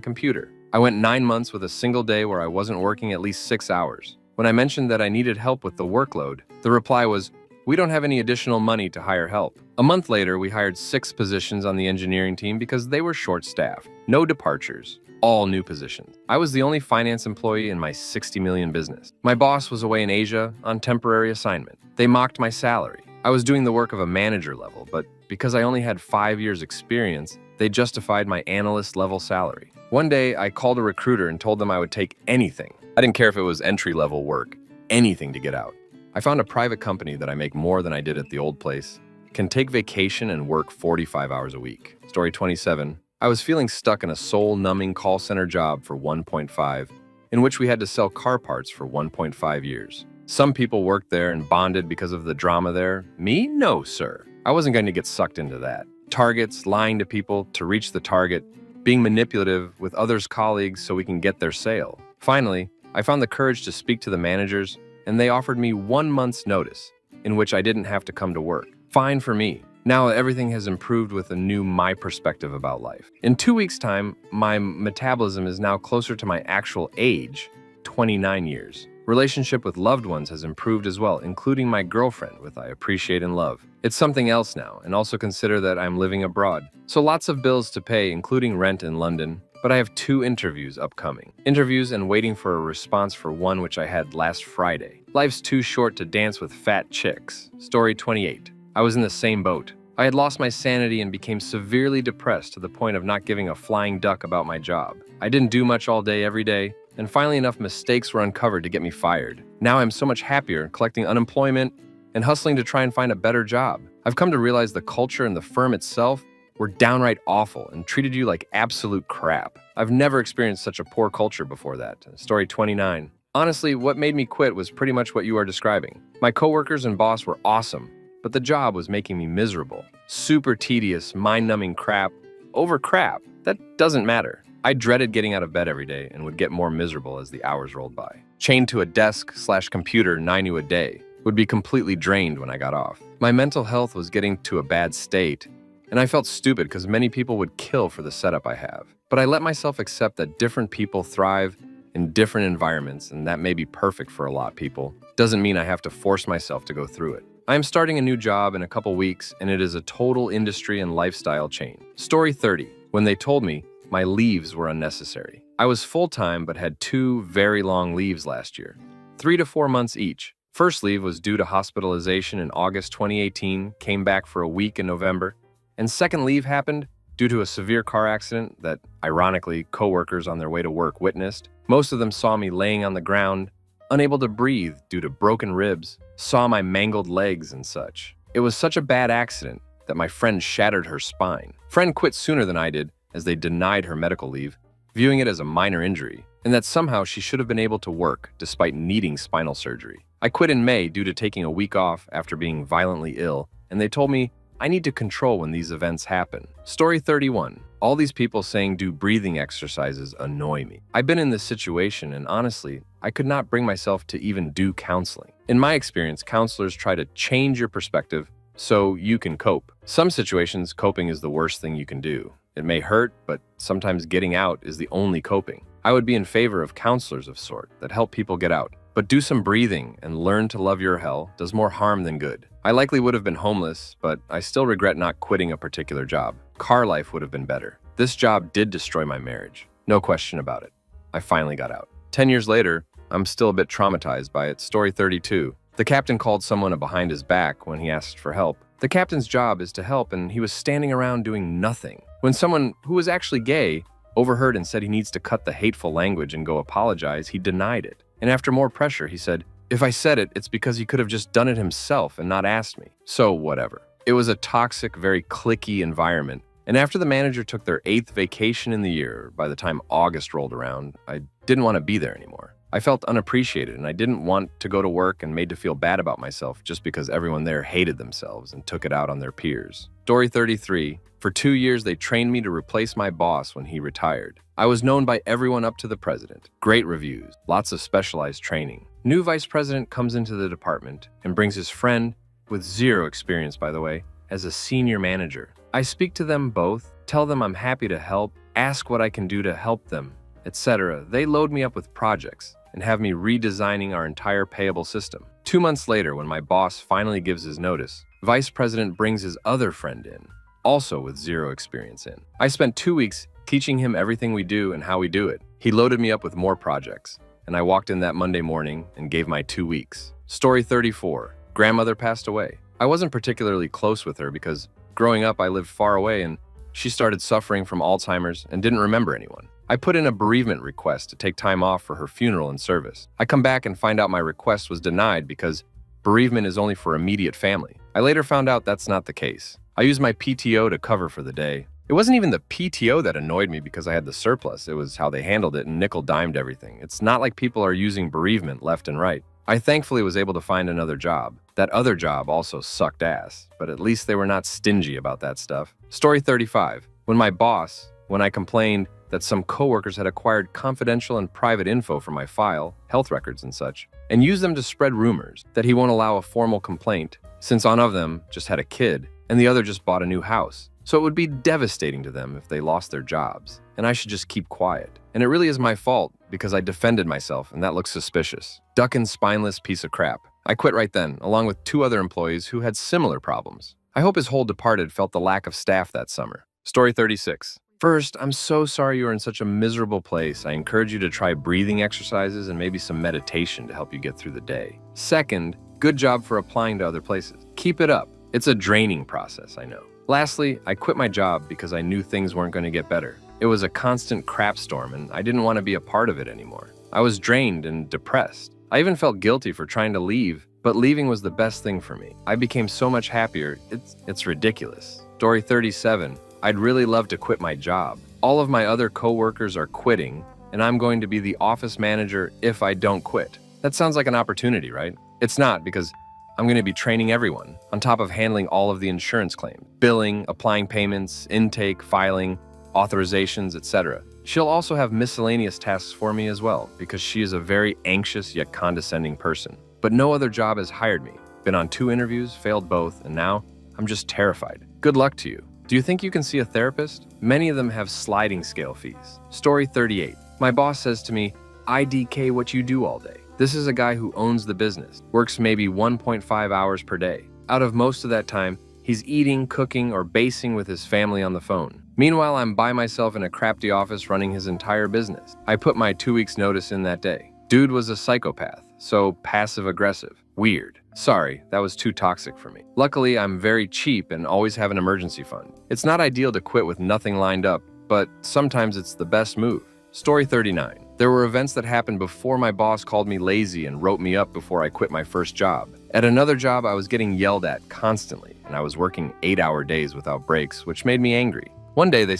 computer. I went 9 months with a single day where I wasn't working at least 6 hours. When I mentioned that I needed help with the workload, the reply was, "We don't have any additional money to hire help." A month later, we hired 6 positions on the engineering team because they were short-staffed. No departures. All new positions. I was the only finance employee in my 60 million business. My boss was away in Asia on temporary assignment. They mocked my salary. I was doing the work of a manager level, but because I only had 5 years experience, they justified my analyst level salary. One day, I called a recruiter and told them I would take anything. I didn't care if it was entry-level work, anything to get out. I found a private company that I make more than I did at the old place, can take vacation and work 45 hours a week. Story 27. I was feeling stuck in a soul-numbing call center job for 1.5, in which we had to sell car parts for 1.5 years. Some people worked there and bonded because of the drama there. Me? No, sir. I wasn't going to get sucked into that. Targets, lying to people to reach the target, being manipulative with others' colleagues so we can get their sale. Finally, I found the courage to speak to the managers, and they offered me 1 month's notice, in which I didn't have to come to work. Fine for me. Now everything has improved with a new my perspective about life. In 2 weeks' time, my metabolism is now closer to my actual age, 29 years. Relationship with loved ones has improved as well, including my girlfriend, which I appreciate and love. It's something else now, and also consider that I'm living abroad. So lots of bills to pay, including rent in London, but I have 2 interviews upcoming. Interviews and waiting for a response for one which I had last Friday. Life's too short to dance with fat chicks. Story 28. I was in the same boat. I had lost my sanity and became severely depressed to the point of not giving a flying duck about my job. I didn't do much all day every day, and finally enough mistakes were uncovered to get me fired. Now I'm so much happier collecting unemployment and hustling to try and find a better job. I've come to realize the culture and the firm itself were downright awful and treated you like absolute crap. I've never experienced such a poor culture before that. Story 29. Honestly, what made me quit was pretty much what you are describing. My coworkers and boss were awesome, but the job was making me miserable. Super tedious, mind-numbing crap over crap. That doesn't matter. I dreaded getting out of bed every day and would get more miserable as the hours rolled by. Chained to a desk/computer 9 a day, would be completely drained when I got off. My mental health was getting to a bad state, and I felt stupid because many people would kill for the setup I have. But I let myself accept that different people thrive in different environments, and that may be perfect for a lot of people. Doesn't mean I have to force myself to go through it. I am starting a new job in a couple weeks, and it is a total industry and lifestyle change. Story 30. When they told me my leaves were unnecessary. I was full-time but had 2 very long leaves last year, 3 to 4 months each. First leave was due to hospitalization in August 2018, came back for a week in November, and second leave happened due to a severe car accident that, ironically, coworkers on their way to work witnessed. Most of them saw me laying on the ground, unable to breathe due to broken ribs, saw my mangled legs and such. It was such a bad accident that my friend shattered her spine. Friend quit sooner than I did, as they denied her medical leave, viewing it as a minor injury, and that somehow she should have been able to work despite needing spinal surgery. I quit in May due to taking a week off after being violently ill, and they told me I need to control when these events happen. Story 31. All these people saying do breathing exercises annoy me. I've been in this situation, and honestly, I could not bring myself to even do counseling. In my experience, counselors try to change your perspective so you can cope. Some situations, coping is the worst thing you can do. It may hurt, but sometimes getting out is the only coping. I would be in favor of counselors of sort that help people get out. But do some breathing and learn to love your hell does more harm than good. I likely would have been homeless, but I still regret not quitting a particular job. Car life would have been better. This job did destroy my marriage. No question about it. I finally got out. 10 years later, I'm still a bit traumatized by it. Story 32. The captain called someone behind his back when he asked for help. The captain's job is to help, and he was standing around doing nothing. When someone who was actually gay overheard and said he needs to cut the hateful language and go apologize, he denied it. And after more pressure, he said, "If I said it, it's because he could have just done it himself and not asked me." So whatever. It was a toxic, very cliquey environment. And after the manager took their 8th vacation in the year, by the time August rolled around, I didn't want to be there anymore. I felt unappreciated and I didn't want to go to work and made to feel bad about myself just because everyone there hated themselves and took it out on their peers. Story 33. For 2 years, they trained me to replace my boss when he retired. I was known by everyone up to the president. Great reviews, lots of specialized training. New vice president comes into the department and brings his friend, with zero experience by the way, as a senior manager. I speak to them both, tell them I'm happy to help, ask what I can do to help them, etc. They load me up with projects and have me redesigning our entire payable system. 2 months later, when my boss finally gives his notice, vice president brings his other friend in, also with zero experience in. I spent 2 weeks teaching him everything we do and how we do it. He loaded me up with more projects, and I walked in that Monday morning and gave my 2 weeks. Story 34. Grandmother passed away. I wasn't particularly close with her because growing up I lived far away and she started suffering from Alzheimer's and didn't remember anyone. I put in a bereavement request to take time off for her funeral and service. I come back and find out my request was denied because bereavement is only for immediate family. I later found out that's not the case. I used my PTO to cover for the day. It wasn't even the PTO that annoyed me because I had the surplus. It was how they handled it and nickel-dimed everything. It's not like people are using bereavement left and right. I thankfully was able to find another job. That other job also sucked ass, but at least they were not stingy about that stuff. Story 35. When I complained that some coworkers had acquired confidential and private info from my file, health records and such, and used them to spread rumors that he won't allow a formal complaint since one of them just had a kid and the other just bought a new house. So it would be devastating to them if they lost their jobs, and I should just keep quiet. And it really is my fault because I defended myself, and that looks suspicious. Duckin' spineless piece of crap. I quit right then, along with 2 other employees who had similar problems. I hope his whole departed felt the lack of staff that summer. Story 36. First, I'm so sorry you are in such a miserable place. I encourage you to try breathing exercises and maybe some meditation to help you get through the day. Second, good job for applying to other places. Keep it up. It's a draining process, I know. Lastly, I quit my job because I knew things weren't going to get better. It was a constant crap storm and I didn't want to be a part of it anymore. I was drained and depressed. I even felt guilty for trying to leave, but leaving was the best thing for me. I became so much happier, it's ridiculous. Story 37. I'd really love to quit my job. All of my other coworkers are quitting, and I'm going to be the office manager if I don't quit. That sounds like an opportunity, right? It's not, because I'm going to be training everyone, on top of handling all of the insurance claims, billing, applying payments, intake, filing, authorizations, etc. She'll also have miscellaneous tasks for me as well, because she is a very anxious yet condescending person. But no other job has hired me. Been on 2 interviews, failed both, and now I'm just terrified. Good luck to you. Do you think you can see a therapist? Many of them have sliding scale fees. Story 38. My boss says to me, IDK what you do all day. This is a guy who owns the business, works maybe 1.5 hours per day. Out of most of that time, he's eating, cooking, or basing with his family on the phone. Meanwhile, I'm by myself in a crafty office running his entire business. I put my 2 weeks notice in that day. Dude was a psychopath, so passive-aggressive. Weird. Sorry, that was too toxic for me. Luckily, I'm very cheap and always have an emergency fund. It's not ideal to quit with nothing lined up, but sometimes it's the best move. Story 39. There were events that happened before my boss called me lazy and wrote me up before I quit my first job. At another job, I was getting yelled at constantly, and I was working 8-hour days without breaks, which made me angry. One day they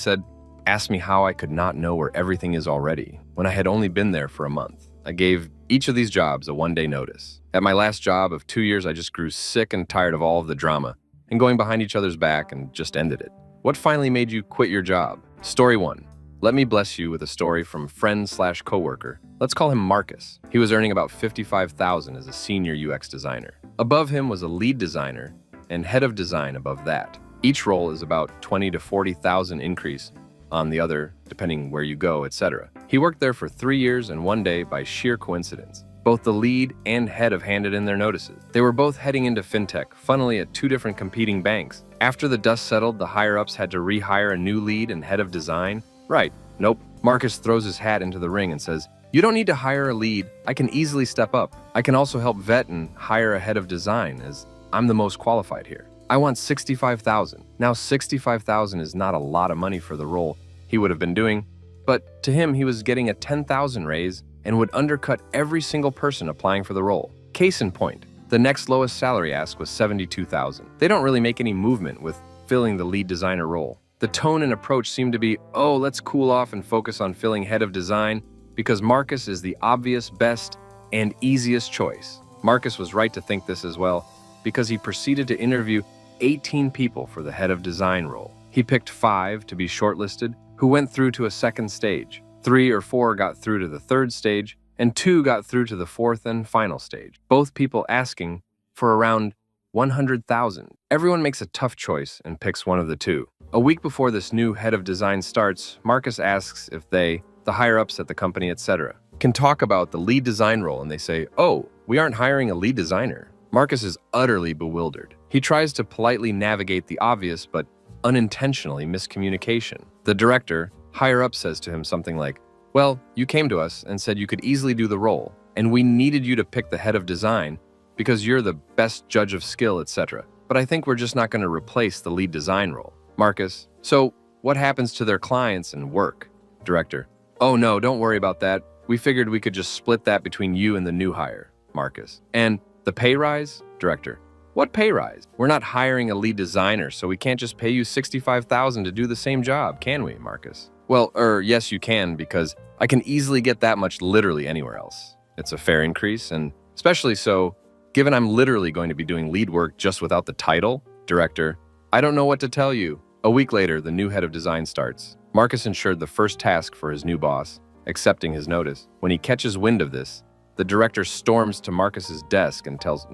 asked me how I could not know where everything is already, when I had only been there for a month. I gave each of these jobs a 1-day notice. At my last job of 2 years, I just grew sick and tired of all of the drama and going behind each other's back and just ended it. What finally made you quit your job? Story 1. Let me bless you with a story from friend/coworker. Let's call him Marcus. He was earning about $55,000 as a senior UX designer. Above him was a lead designer and head of design above that. Each role is about $20,000 to $40,000 increase on the other, depending where you go, etc. He worked there for 3 years and 1 day by sheer coincidence. Both the lead and head have handed in their notices. They were both heading into fintech, funnily at 2 different competing banks. After the dust settled, the higher-ups had to rehire a new lead and head of design. Right. Nope. Marcus throws his hat into the ring and says, "You don't need to hire a lead. I can easily step up. I can also help vet and hire a head of design, as I'm the most qualified here. I want $65,000. Now, $65,000 is not a lot of money for the role he would have been doing, but to him, he was getting a $10,000 raise and would undercut every single person applying for the role. Case in point, the next lowest salary ask was $72,000. They don't really make any movement with filling the lead designer role. The tone and approach seemed to be, oh, let's cool off and focus on filling head of design, because Marcus is the obvious, best, and easiest choice. Marcus was right to think this as well, because he proceeded to interview 18 people for the head of design role. He picked 5 to be shortlisted, who went through to a second stage. 3 or 4 got through to the third stage, and 2 got through to the fourth and final stage. Both people asking for around 100,000. Everyone makes a tough choice and picks one of the 2. A week before this new head of design starts, Marcus asks if they, the higher-ups at the company, etc., can talk about the lead design role, and they say, "Oh, we aren't hiring a lead designer." Marcus is utterly bewildered. He tries to politely navigate the obvious but unintentionally miscommunication. The director, higher up, says to him something like, "Well, you came to us and said you could easily do the role, and we needed you to pick the head of design because you're the best judge of skill, etc. But I think we're just not going to replace the lead design role." Marcus, "So what happens to their clients and work?" Director, "Oh no, don't worry about that. We figured we could just split that between you and the new hire." Marcus, "And the pay rise?" Director, "What pay rise? We're not hiring a lead designer, so we can't just pay you $65,000 to do the same job, can we?" Marcus, "Well, yes, you can, because I can easily get that much literally anywhere else. It's a fair increase, and especially so, given I'm literally going to be doing lead work just without the title." Director, "I don't know what to tell you." A week later, the new head of design starts. Marcus ensured the first task for his new boss, accepting his notice. When he catches wind of this, the director storms to Marcus's desk and tells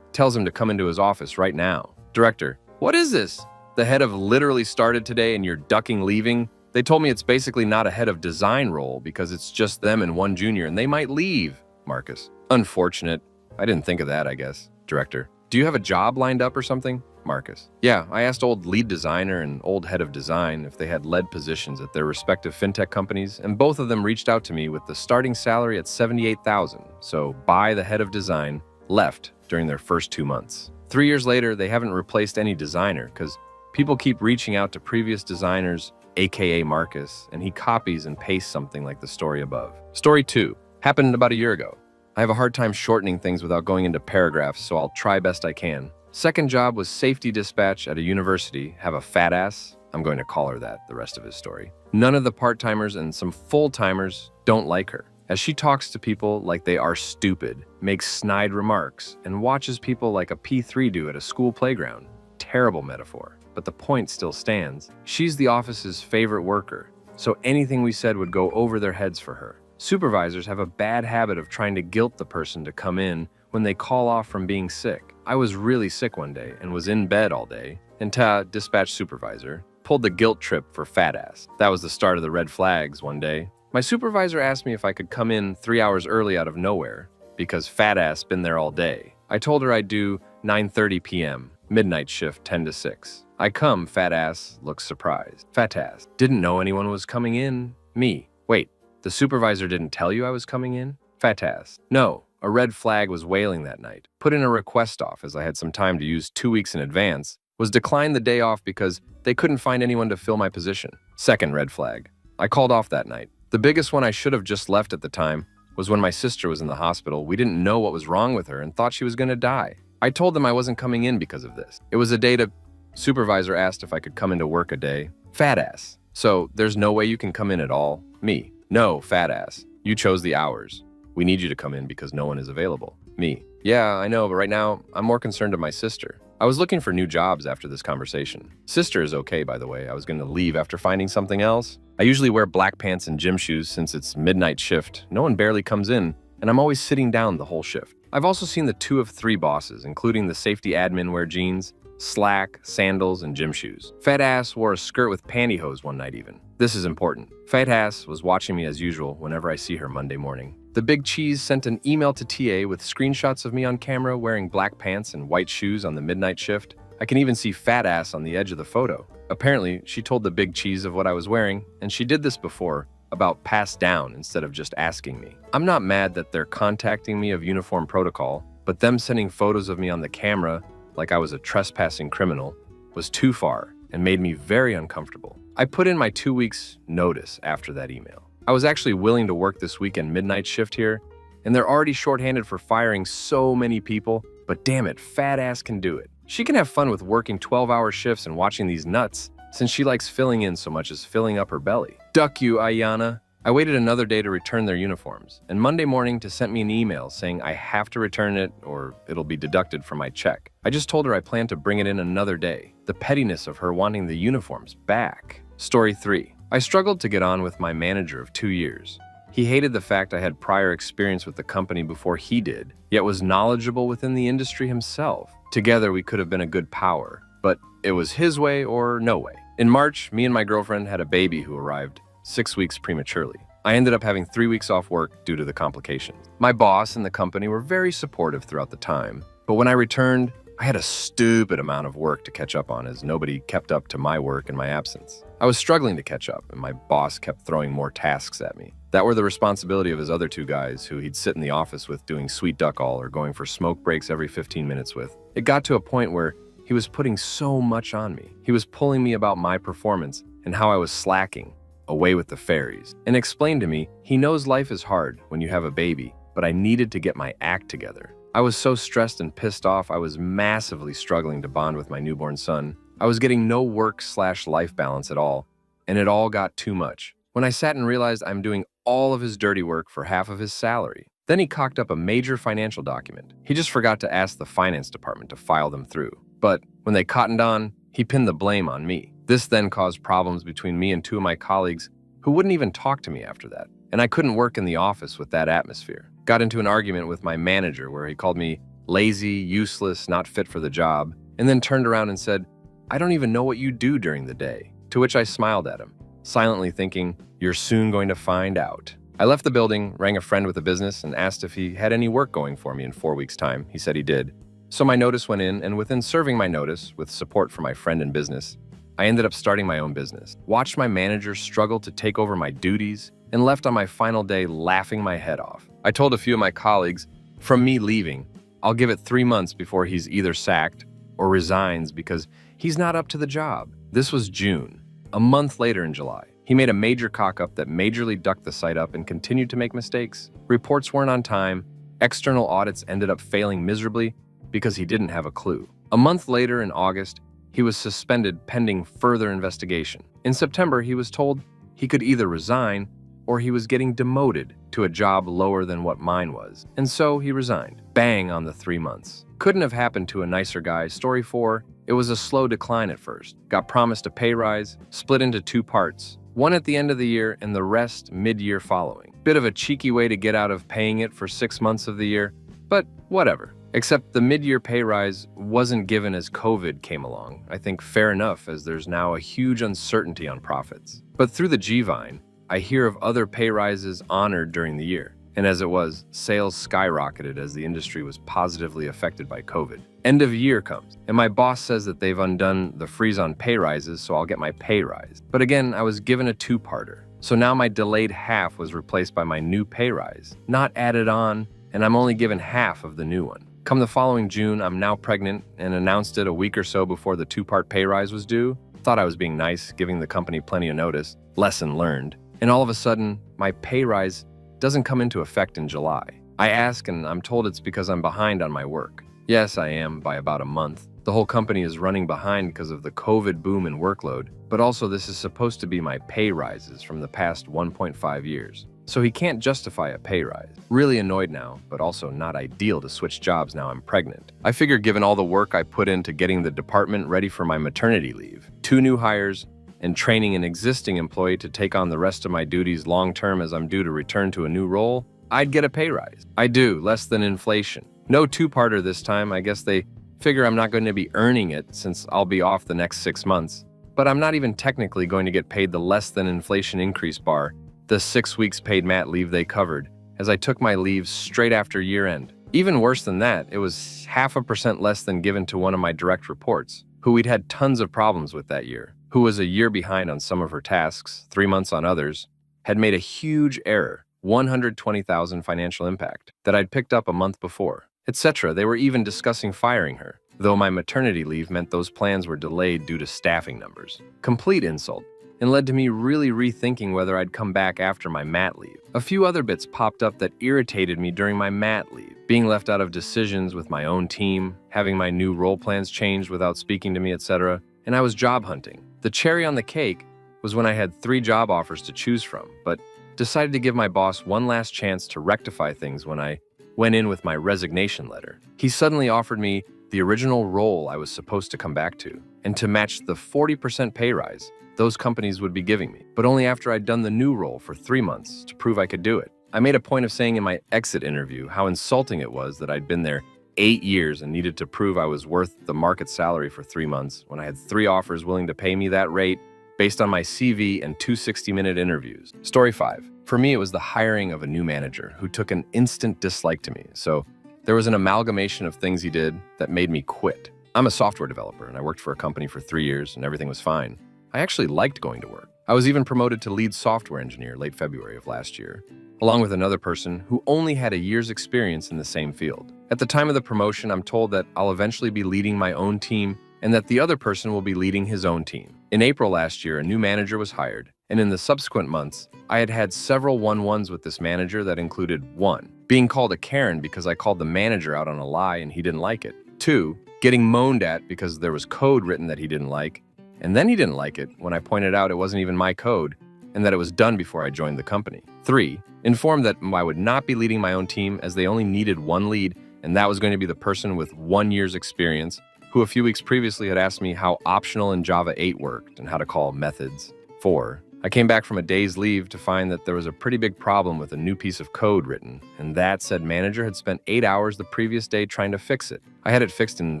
him to come into his office right now. Director, "What is this? The head of literally started today and you're ducking leaving? They told me it's basically not a head of design role because it's just them and one junior and they might leave." Marcus, "Unfortunate. I didn't think of that, I guess." Director, "Do you have a job lined up or something?" Marcus, "Yeah, I asked old lead designer and old head of design if they had lead positions at their respective fintech companies, and both of them reached out to me with the starting salary at $78,000. So the head of design left during their first 2 months. 3 years later, they haven't replaced any designer because people keep reaching out to previous designers, aka Marcus, and he copies and pastes something like the story above. Story 2 happened about a year ago. I have a hard time shortening things without going into paragraphs, so I'll try best I can. Second job was safety dispatch at a university. Have a fat ass. I'm going to call her that the rest of his story. None of the part-timers and some full-timers don't like her, as she talks to people like they are stupid, makes snide remarks, and watches people like a P3 do at a school playground. Terrible metaphor, but the point still stands. She's the office's favorite worker, so anything we said would go over their heads for her. Supervisors have a bad habit of trying to guilt the person to come in when they call off from being sick. I was really sick one day and was in bed all day, and dispatch supervisor pulled the guilt trip for fat ass. That was the start of the red flags one day. My supervisor asked me if I could come in 3 hours early out of nowhere because fat ass been there all day. I told her I'd do 9:30 p.m., midnight shift 10 to 6. I come, fat ass looks surprised. Fat ass, "Didn't know anyone was coming in." Me, "Wait, the supervisor didn't tell you I was coming in?" Fat ass, "No. A red flag was wailing that night. Put in a request off as I had some time to use 2 weeks in advance. Was declined the day off because they couldn't find anyone to fill my position." Second red flag. I called off that night. The biggest one I should have just left at the time was when my sister was in the hospital. We didn't know what was wrong with her and thought she was going to die. I told them I wasn't coming in because of this. It was a day to... Supervisor asked if I could come into work a day. Fat ass. "So there's no way you can come in at all?" Me, "No, fat ass. You chose the hours. We need you to come in because no one is available." Me, "Yeah, I know, but right now, I'm more concerned of my sister. I was looking for new jobs after this conversation. Sister is okay, by the way. I was going to leave after finding something else. I usually wear black pants and gym shoes since it's midnight shift. No one barely comes in, and I'm always sitting down the whole shift. I've also seen the 2 of 3 bosses, including the safety admin, wear jeans, slack, sandals, and gym shoes. Fat ass wore a skirt with pantyhose one night even. This is important. Fat ass was watching me as usual whenever I see her Monday morning. The Big Cheese sent an email to TA with screenshots of me on camera wearing black pants and white shoes on the midnight shift. I can even see fat ass on the edge of the photo. Apparently, she told the Big Cheese of what I was wearing, and she did this before, about pass down instead of just asking me. I'm not mad that they're contacting me of uniform protocol, but them sending photos of me on the camera like I was a trespassing criminal was too far and made me very uncomfortable. I put in my 2 weeks notice after that email. I was actually willing to work this weekend midnight shift here, and they're already shorthanded for firing so many people, but damn it, fat ass can do it. She can have fun with working 12-hour shifts and watching these nuts, since she likes filling in so much as filling up her belly. Duck you, Ayana. I waited another day to return their uniforms, and Monday morning to send me an email saying I have to return it or it'll be deducted from my check. I just told her I plan to bring it in another day. The pettiness of her wanting the uniforms back. Story 3. I struggled to get on with my manager of 2 years. He hated the fact I had prior experience with the company before he did, yet was knowledgeable within the industry himself. Together we could have been a good power, but it was his way or no way. In March, me and my girlfriend had a baby who arrived 6 weeks prematurely. I ended up having 3 weeks off work due to the complications. My boss and the company were very supportive throughout the time, but when I returned, I had a stupid amount of work to catch up on as nobody kept up to my work in my absence. I was struggling to catch up, and my boss kept throwing more tasks at me that were the responsibility of his other 2 guys who he'd sit in the office with doing sweet duck all or going for smoke breaks every 15 minutes with. It got to a point where he was putting so much on me. He was pulling me about my performance and how I was slacking, away with the fairies, and explained to me he knows life is hard when you have a baby, but I needed to get my act together. I was so stressed and pissed off, I was massively struggling to bond with my newborn son. I was getting no work/life balance at all, and it all got too much. When I sat and realized I'm doing all of his dirty work for half of his salary. Then he cocked up a major financial document. He just forgot to ask the finance department to file them through. But when they cottoned on, he pinned the blame on me. This then caused problems between me and 2 of my colleagues who wouldn't even talk to me after that. And I couldn't work in the office with that atmosphere. Got into an argument with my manager where he called me lazy, useless, not fit for the job, and then turned around and said, "I don't even know what you do during the day." To which I smiled at him, silently thinking, "You're soon going to find out." I left the building, rang a friend with a business, and asked if he had any work going for me in 4 weeks' time. He said he did. So my notice went in, and within serving my notice, with support from my friend in business, I ended up starting my own business. Watched my manager struggle to take over my duties, and left on my final day laughing my head off. I told a few of my colleagues, from me leaving, I'll give it 3 months before he's either sacked or resigns because he's not up to the job. This was June. A month later in July, he made a major cock-up that majorly ducked the site up and continued to make mistakes. Reports weren't on time. External audits ended up failing miserably because he didn't have a clue. A month later in August, he was suspended pending further investigation. In September, he was told he could either resign or he was getting demoted to a job lower than what mine was. And so he resigned. Bang on the 3 months. Couldn't have happened to a nicer guy. Story 4, it was a slow decline at first. Got promised a pay rise, split into 2 parts. One at the end of the year and the rest mid-year following. Bit of a cheeky way to get out of paying it for 6 months of the year, but whatever. Except the mid-year pay rise wasn't given as COVID came along. I think fair enough, as there's now a huge uncertainty on profits. But through the G-Vine, I hear of other pay rises honored during the year. And as it was, sales skyrocketed as the industry was positively affected by COVID. End of year comes, and my boss says that they've undone the freeze on pay rises, so I'll get my pay rise. But again, I was given a 2-parter. So now my delayed half was replaced by my new pay rise, not added on, and I'm only given half of the new one. Come the following June, I'm now pregnant and announced it a week or so before the 2-part pay rise was due. Thought I was being nice, giving the company plenty of notice. Lesson learned. And all of a sudden, my pay rise doesn't come into effect in July. I ask and I'm told it's because I'm behind on my work. Yes, I am, by about a month. The whole company is running behind because of the COVID boom and workload, but also this is supposed to be my pay rises from the past 1.5 years. So he can't justify a pay rise. Really annoyed now, but also not ideal to switch jobs now I'm pregnant. I figure given all the work I put into getting the department ready for my maternity leave, 2 new hires, and training an existing employee to take on the rest of my duties long-term as I'm due to return to a new role, I'd get a pay rise. I do, less than inflation. No 2-parter this time. I guess they figure I'm not going to be earning it since I'll be off the next 6 months. But I'm not even technically going to get paid the less than inflation increase bar, the 6 weeks paid mat leave they covered, as I took my leave straight after year end. Even worse than that, it was 0.5% less than given to one of my direct reports, who we'd had tons of problems with that year, who was a year behind on some of her tasks, 3 months on others, had made a huge error, $120,000 financial impact, that I'd picked up a month before, etc. They were even discussing firing her, though my maternity leave meant those plans were delayed due to staffing numbers. Complete insult, and led to me really rethinking whether I'd come back after my mat leave. A few other bits popped up that irritated me during my mat leave, being left out of decisions with my own team, having my new role plans changed without speaking to me, etc., and I was job hunting. The cherry on the cake was when I had 3 job offers to choose from, but decided to give my boss one last chance to rectify things when I went in with my resignation letter. He suddenly offered me the original role I was supposed to come back to, and to match the 40% pay rise those companies would be giving me, but only after I'd done the new role for 3 months to prove I could do it. I made a point of saying in my exit interview how insulting it was that I'd been there 8 years and needed to prove I was worth the market salary for 3 months when I had 3 offers willing to pay me that rate based on my CV and 2 60-minute interviews. Story 5. For me, it was the hiring of a new manager who took an instant dislike to me, so there was an amalgamation of things he did that made me quit. I'm a software developer, and I worked for a company for 3 years, and everything was fine. I actually liked going to work. I was even promoted to lead software engineer late February of last year, along with another person who only had a year's experience in the same field. At the time of the promotion, I'm told that I'll eventually be leading my own team and that the other person will be leading his own team. In April last year, a new manager was hired, and in the subsequent months, I had had several one-ones with this manager that included 1. Being called a Karen because I called the manager out on a lie and he didn't like it. 2. Getting moaned at because there was code written that he didn't like, and then he didn't like it when I pointed out it wasn't even my code and that it was done before I joined the company. 3. Informed that I would not be leading my own team as they only needed 1 lead, and that was going to be the person with 1 year's experience who a few weeks previously had asked me how optional in Java 8 worked and how to call methods. 4. I came back from a day's leave to find that there was a pretty big problem with a new piece of code written, and that said manager had spent 8 hours the previous day trying to fix it. I had it fixed in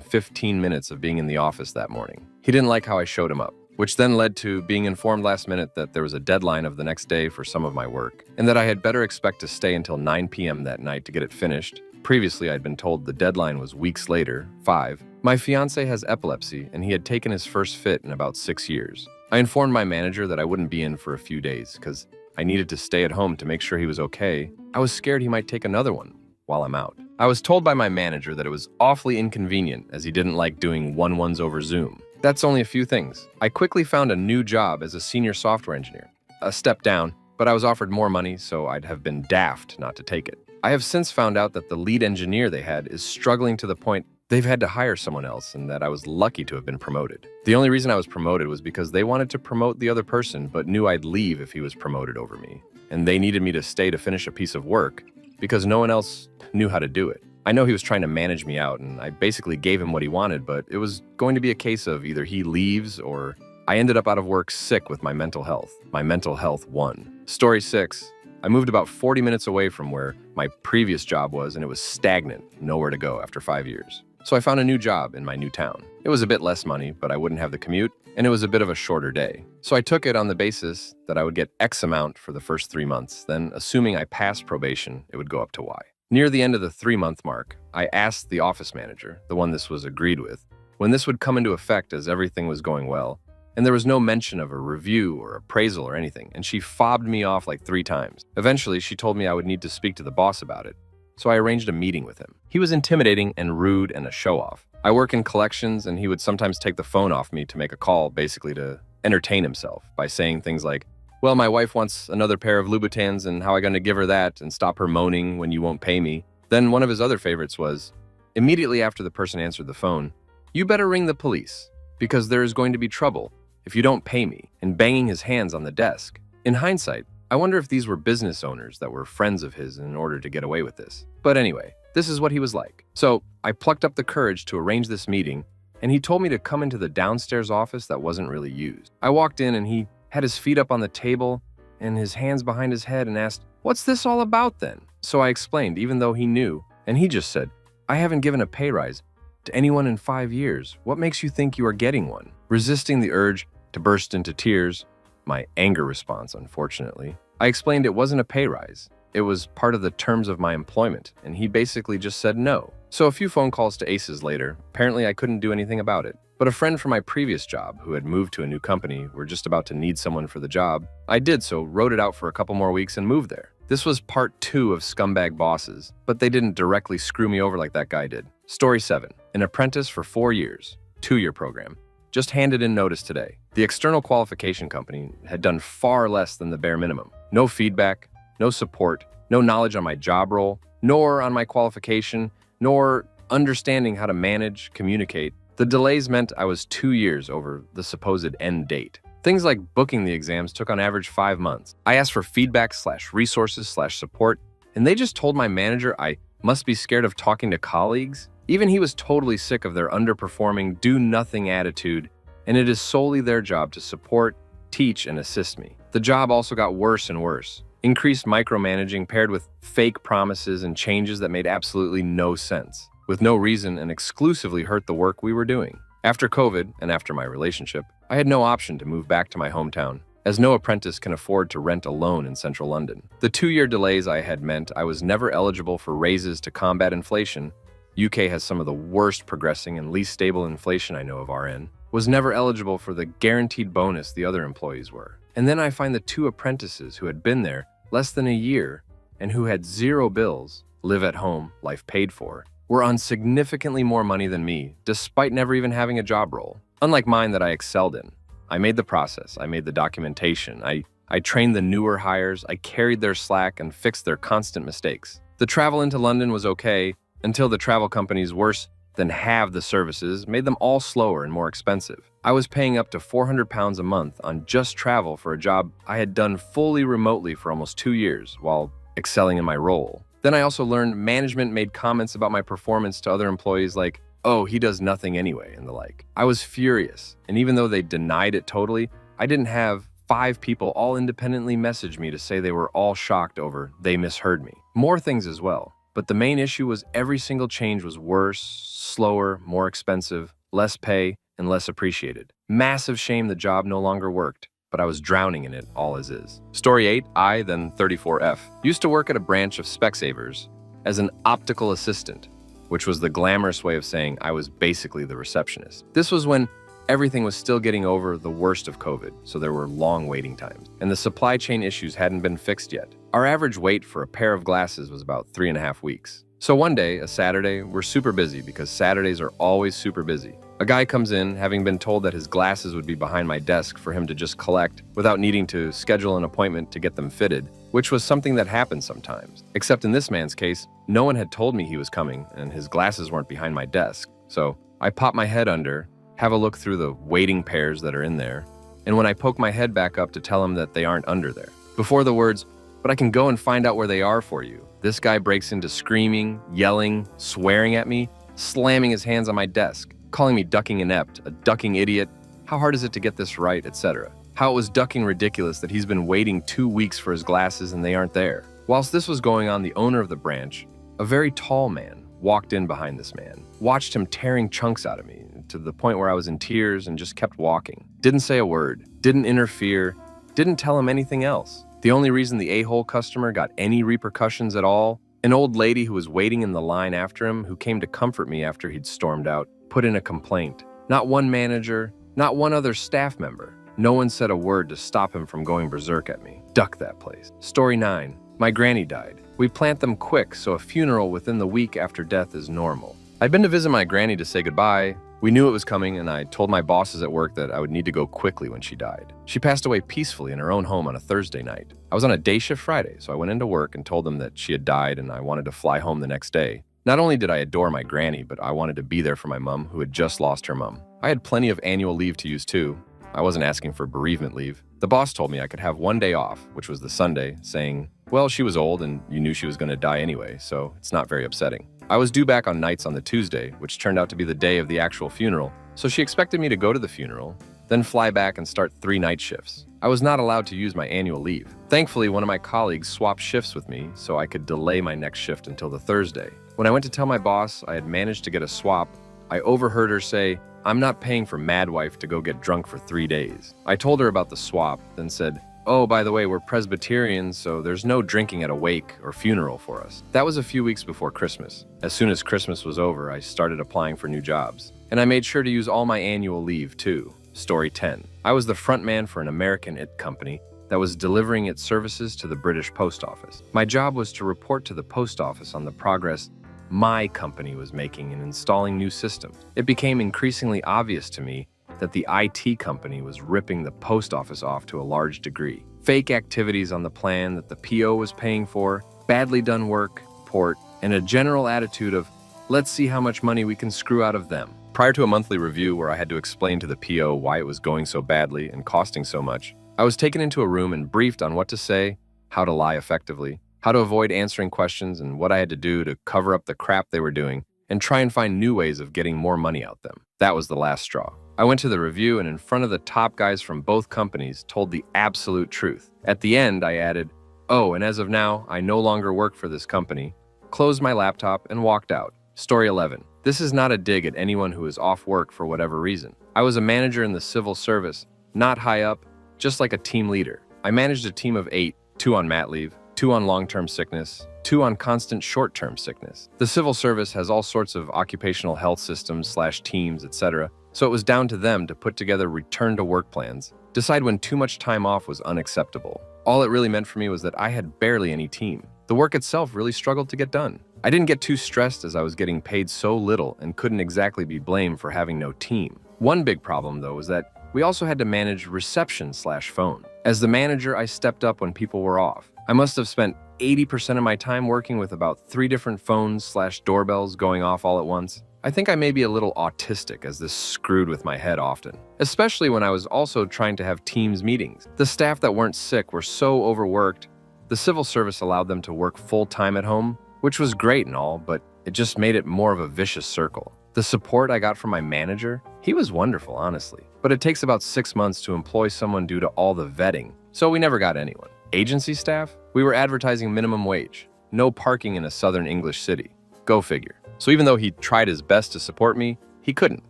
15 minutes of being in the office that morning. He didn't like how I showed him up, which then led to being informed last minute that there was a deadline of the next day for some of my work, and that I had better expect to stay until 9 p.m. that night to get it finished. Previously, I'd been told the deadline was weeks later. 5. My fiancé has epilepsy, and he had taken his first fit in about 6 years. I informed my manager that I wouldn't be in for a few days because I needed to stay at home to make sure he was okay. I was scared he might take another one while I'm out. I was told by my manager that it was awfully inconvenient as he didn't like doing one-ones over Zoom. That's only a few things. I quickly found a new job as a senior software engineer. A step down, but I was offered more money, so I'd have been daft not to take it. I have since found out that the lead engineer they had is struggling to the point they've had to hire someone else, and that I was lucky to have been promoted. The only reason I was promoted was because they wanted to promote the other person but knew I'd leave if he was promoted over me. And they needed me to stay to finish a piece of work because no one else knew how to do it. I know he was trying to manage me out, and I basically gave him what he wanted, but it was going to be a case of either he leaves or I ended up out of work sick with my mental health. My mental health won. Story 6. I moved about 40 minutes away from where my previous job was, and it was stagnant, nowhere to go after 5 years. So I found a new job in my new town. It was a bit less money, but I wouldn't have the commute, and it was a bit of a shorter day. So I took it on the basis that I would get X amount for the first 3 months, then assuming I passed probation, it would go up to Y. Near the end of the 3-month mark, I asked the office manager, the one this was agreed with, when this would come into effect as everything was going well, and there was no mention of a review or appraisal or anything, and she fobbed me off like 3 times. Eventually, she told me I would need to speak to the boss about it, so I arranged a meeting with him. He was intimidating and rude and a show-off. I work in collections, and he would sometimes take the phone off me to make a call, basically to entertain himself by saying things like, "Well, my wife wants another pair of Louboutins, and how am I going to give her that and stop her moaning when you won't pay me?" Then one of his other favorites was, immediately after the person answered the phone, "You better ring the police, because there is going to be trouble if you don't pay me," and banging his hands on the desk. In hindsight, I wonder if these were business owners that were friends of his in order to get away with this. But anyway, this is what he was like. So I plucked up the courage to arrange this meeting, and he told me to come into the downstairs office that wasn't really used. I walked in, and he had his feet up on the table and his hands behind his head and asked, "What's this all about then?" So I explained, even though he knew, and he just said, "I haven't given a pay rise to anyone in 5 years. What makes you think you are getting one?" Resisting the urge to burst into tears, my anger response, unfortunately, I explained it wasn't a pay rise. It was part of the terms of my employment, and he basically just said no. So a few phone calls to Aces later, apparently I couldn't do anything about it. But a friend from my previous job, who had moved to a new company, were just about to need someone for the job. I did so, wrote it out for a couple more weeks, and moved there. This was part 2 of Scumbag Bosses, but they didn't directly screw me over like that guy did. Story 7. An apprentice for 4 years, 2-year program. Just handed in notice today. The external qualification company had done far less than the bare minimum. No feedback, no support, no knowledge on my job role, nor on my qualification, nor understanding how to manage, communicate. The delays meant I was 2 years over the supposed end date. Things like booking the exams took on average 5 months. I asked for feedback/resources/support, and they just told my manager I must be scared of talking to colleagues. Even he was totally sick of their underperforming, do-nothing attitude, and it is solely their job to support, teach, and assist me. The job also got worse and worse. Increased micromanaging paired with fake promises and changes that made absolutely no sense, with no reason, and exclusively hurt the work we were doing. After COVID, and after my relationship, I had no option to move back to my hometown, as no apprentice can afford to rent alone in central London. The 2-year delays I had meant I was never eligible for raises to combat inflation. UK has some of the worst progressing and least stable inflation I know of RN. Was never eligible for the guaranteed bonus the other employees were. And then I find the 2 apprentices who had been there less than a year and who had 0 bills, live at home, life paid for, were on significantly more money than me, despite never even having a job role. Unlike mine that I excelled in. I made the process, I made the documentation, I trained the newer hires, I carried their slack and fixed their constant mistakes. The travel into London was okay, until the travel companies worse than half the services made them all slower and more expensive. I was paying up to £400 a month on just travel for a job I had done fully remotely for almost 2 years while excelling in my role. Then I also learned management made comments about my performance to other employees like, "Oh, he does nothing anyway," and the like. I was furious, and even though they denied it totally, I didn't have 5 people all independently message me to say they were all shocked over they misheard me. More things as well. But the main issue was every single change was worse, slower, more expensive, less pay, and less appreciated. Massive shame the job no longer worked, but I was drowning in it all as is. Story 8, I, then 34F, used to work at a branch of Specsavers as an optical assistant, which was the glamorous way of saying I was basically the receptionist. This was when everything was still getting over the worst of COVID, so there were long waiting times, and the supply chain issues hadn't been fixed yet. Our average wait for a pair of glasses was about 3.5 weeks. So one day, a Saturday, we're super busy because Saturdays are always super busy. A guy comes in, having been told that his glasses would be behind my desk for him to just collect without needing to schedule an appointment to get them fitted, which was something that happens sometimes. Except in this man's case, no one had told me he was coming and his glasses weren't behind my desk. So I pop my head under, have a look through the waiting pairs that are in there, and when I poke my head back up to tell him that they aren't under there, before the words, "But I can go and find out where they are for you," this guy breaks into screaming, yelling, swearing at me, slamming his hands on my desk, calling me ducking inept, a ducking idiot, how hard is it to get this right, etc. How it was ducking ridiculous that he's been waiting 2 weeks for his glasses and they aren't there. Whilst this was going on, the owner of the branch, a very tall man, walked in behind this man, watched him tearing chunks out of me, to the point where I was in tears and just kept walking. Didn't say a word, didn't interfere, didn't tell him anything else. The only reason the a-hole customer got any repercussions at all, an old lady who was waiting in the line after him, who came to comfort me after he'd stormed out, put in a complaint. Not one manager, not one other staff member. No one said a word to stop him from going berserk at me. Duck that place. Story 9. My granny died. We plant them quick, so a funeral within the week after death is normal. I'd been to visit my granny to say goodbye. We knew it was coming, and I told my bosses at work that I would need to go quickly when she died. She passed away peacefully in her own home on a Thursday night. I was on a day shift Friday, so I went into work and told them that she had died and I wanted to fly home the next day. Not only did I adore my granny, but I wanted to be there for my mom, who had just lost her mom. I had plenty of annual leave to use too. I wasn't asking for bereavement leave. The boss told me I could have one day off, which was the Sunday, saying, well, she was old and you knew she was going to die anyway, so it's not very upsetting. I was due back on nights on the Tuesday, which turned out to be the day of the actual funeral, so she expected me to go to the funeral, then fly back and start 3 night shifts. I was not allowed to use my annual leave. Thankfully, one of my colleagues swapped shifts with me so I could delay my next shift until the Thursday. When I went to tell my boss I had managed to get a swap, I overheard her say, "I'm not paying for Madwife to go get drunk for 3 days." I told her about the swap, then said, "Oh, by the way, we're Presbyterians, so there's no drinking at a wake or funeral for us." That was a few weeks before Christmas. As soon as Christmas was over, I started applying for new jobs. And I made sure to use all my annual leave, too. Story 10. I was the front man for an American IT company that was delivering its services to the British Post Office. My job was to report to the post office on the progress my company was making in installing new systems. It became increasingly obvious to me that the IT company was ripping the post office off to a large degree. Fake activities on the plan that the PO was paying for, badly done work, port, and a general attitude of, let's see how much money we can screw out of them. Prior to a monthly review where I had to explain to the PO why it was going so badly and costing so much, I was taken into a room and briefed on what to say, how to lie effectively, how to avoid answering questions, and what I had to do to cover up the crap they were doing and try and find new ways of getting more money out them. That was the last straw. I went to the review and in front of the top guys from both companies told the absolute truth. At the end, I added, "Oh, and as of now, I no longer work for this company," closed my laptop and walked out. Story 11. This is not a dig at anyone who is off work for whatever reason. I was a manager in the civil service, not high up, just like a team leader. I managed a team of 8, 2 on mat leave, 2 on long-term sickness, 2 on constant short-term sickness. The civil service has all sorts of occupational health systems / teams, etc., so it was down to them to put together return-to-work plans, decide when too much time off was unacceptable. All it really meant for me was that I had barely any team. The work itself really struggled to get done. I didn't get too stressed as I was getting paid so little and couldn't exactly be blamed for having no team. One big problem, though, was that we also had to manage reception / phone. As the manager, I stepped up when people were off. I must have spent 80% of my time working with about 3 different phones / doorbells going off all at once. I think I may be a little autistic as this screwed with my head often, especially when I was also trying to have Teams meetings. The staff that weren't sick were so overworked. The civil service allowed them to work full-time at home, which was great and all, but it just made it more of a vicious circle. The support I got from my manager, he was wonderful, honestly, but it takes about 6 months to employ someone due to all the vetting, so we never got anyone. Agency staff? We were advertising minimum wage. No parking in a southern English city. Go figure. So even though he tried his best to support me, he couldn't.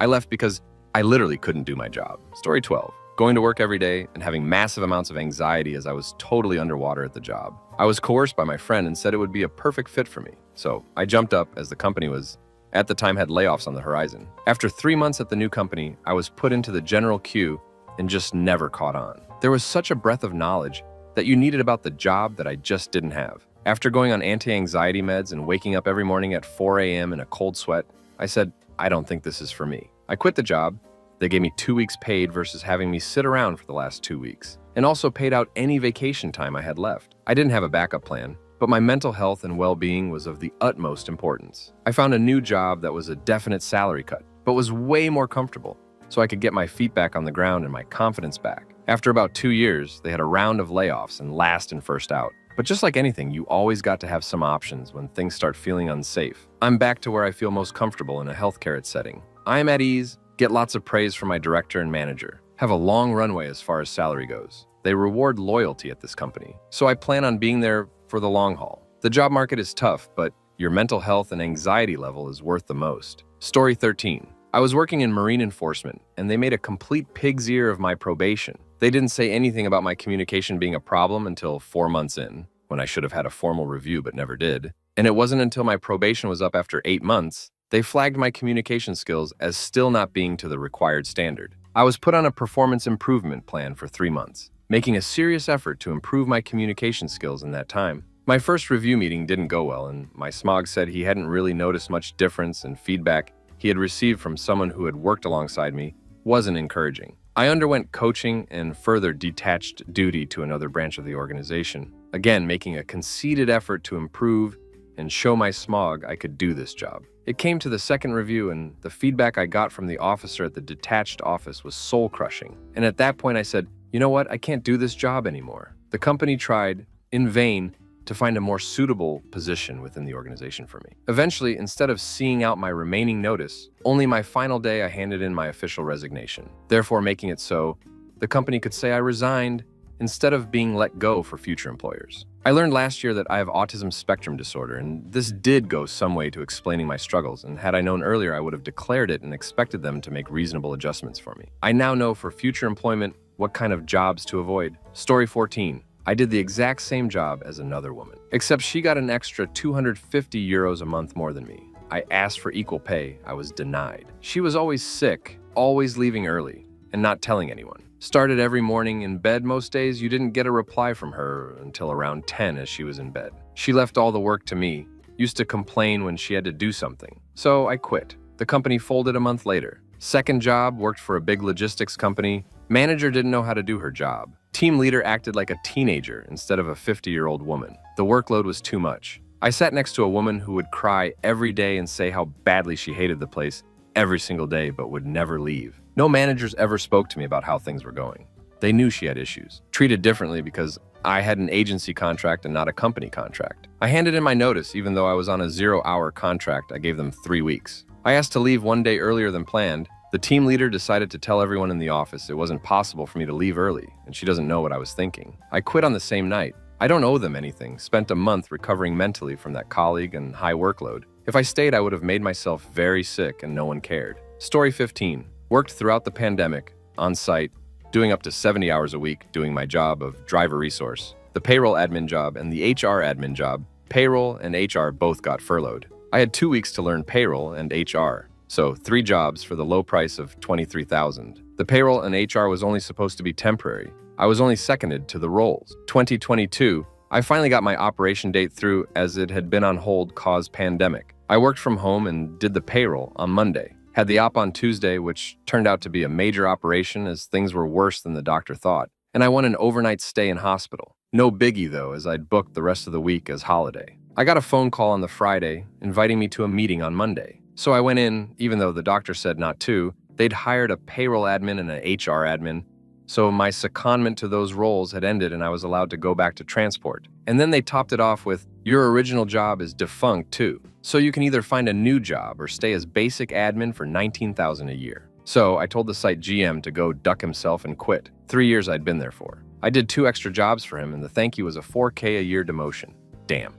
I left because I literally couldn't do my job. Story 12. Going to work every day and having massive amounts of anxiety as I was totally underwater at the job. I was coerced by my friend and said it would be a perfect fit for me. So I jumped up as the company was, at the time, had layoffs on the horizon. After 3 months at the new company, I was put into the general queue and just never caught on. There was such a breadth of knowledge that you needed about the job that I just didn't have. After going on anti-anxiety meds and waking up every morning at 4 a.m. in a cold sweat, I said, I don't think this is for me. I quit the job. They gave me 2 weeks paid versus having me sit around for the last 2 weeks, and also paid out any vacation time I had left. I didn't have a backup plan, but my mental health and well-being was of the utmost importance. I found a new job that was a definite salary cut, but was way more comfortable, so I could get my feet back on the ground and my confidence back. After about 2 years, they had a round of layoffs and last and first out. But just like anything, you always got to have some options when things start feeling unsafe. I'm back to where I feel most comfortable in a healthcare setting. I'm at ease, get lots of praise from my director and manager, have a long runway as far as salary goes. They reward loyalty at this company, so I plan on being there for the long haul. The job market is tough, but your mental health and anxiety level is worth the most. Story 13. I was working in marine enforcement, and they made a complete pig's ear of my probation. They didn't say anything about my communication being a problem until 4 months in, when I should have had a formal review but never did. And it wasn't until my probation was up after 8 months, they flagged my communication skills as still not being to the required standard. I was put on a performance improvement plan for 3 months, making a serious effort to improve my communication skills in that time. My first review meeting didn't go well, and my smog said he hadn't really noticed much difference, and feedback he had received from someone who had worked alongside me wasn't encouraging. I underwent coaching and further detached duty to another branch of the organization, again making a conceited effort to improve and show my smog I could do this job. It came to the second review, and the feedback I got from the officer at the detached office was soul-crushing. And at that point I said, you know what, I can't do this job anymore. The company tried, in vain, to find a more suitable position within the organization for me. Eventually, instead of seeing out my remaining notice, only my final day I handed in my official resignation, therefore making it so the company could say I resigned instead of being let go for future employers. I learned last year that I have autism spectrum disorder, and this did go some way to explaining my struggles, and had I known earlier, I would have declared it and expected them to make reasonable adjustments for me. I now know for future employment what kind of jobs to avoid. Story 14. I did the exact same job as another woman, except she got an extra 250 euros a month more than me. I asked for equal pay. I was denied. She was always sick, always leaving early, and not telling anyone. Started every morning in bed most days. You didn't get a reply from her until around 10 as she was in bed. She left all the work to me, used to complain when she had to do something. So I quit. The company folded a month later. Second job, worked for a big logistics company. Manager didn't know how to do her job. Team leader acted like a teenager instead of a 50-year-old woman. The workload was too much. I sat next to a woman who would cry every day and say how badly she hated the place, every single day but would never leave. No managers ever spoke to me about how things were going. They knew she had issues, treated differently because I had an agency contract and not a company contract. I handed in my notice even though I was on a 0-hour contract. I gave them 3 weeks. I asked to leave one day earlier than planned. The team leader decided to tell everyone in the office it wasn't possible for me to leave early, and she doesn't know what I was thinking. I quit on the same night. I don't owe them anything. Spent a month recovering mentally from that colleague and high workload. If I stayed, I would have made myself very sick and no one cared. Story 15. Worked throughout the pandemic, on site, doing up to 70 hours a week, doing my job of driver resource. The payroll admin job and the HR admin job. Payroll and HR both got furloughed. I had 2 weeks to learn payroll and HR. So 3 jobs for the low price of $23,000. The payroll and HR was only supposed to be temporary. I was only seconded to the roles. 2022, I finally got my operation date through as it had been on hold cause pandemic. I worked from home and did the payroll on Monday. Had the op on Tuesday, which turned out to be a major operation as things were worse than the doctor thought. And I won an overnight stay in hospital. No biggie though, as I'd booked the rest of the week as holiday. I got a phone call on the Friday inviting me to a meeting on Monday. So I went in, even though the doctor said not to. They'd hired a payroll admin and an HR admin. So my secondment to those roles had ended and I was allowed to go back to transport. And then they topped it off with, your original job is defunct too. So you can either find a new job or stay as basic admin for $19,000 a year. So I told the site GM to go duck himself and quit. 3 years I'd been there for. I did 2 extra jobs for him and the thank you was a $4K a year demotion. Damn,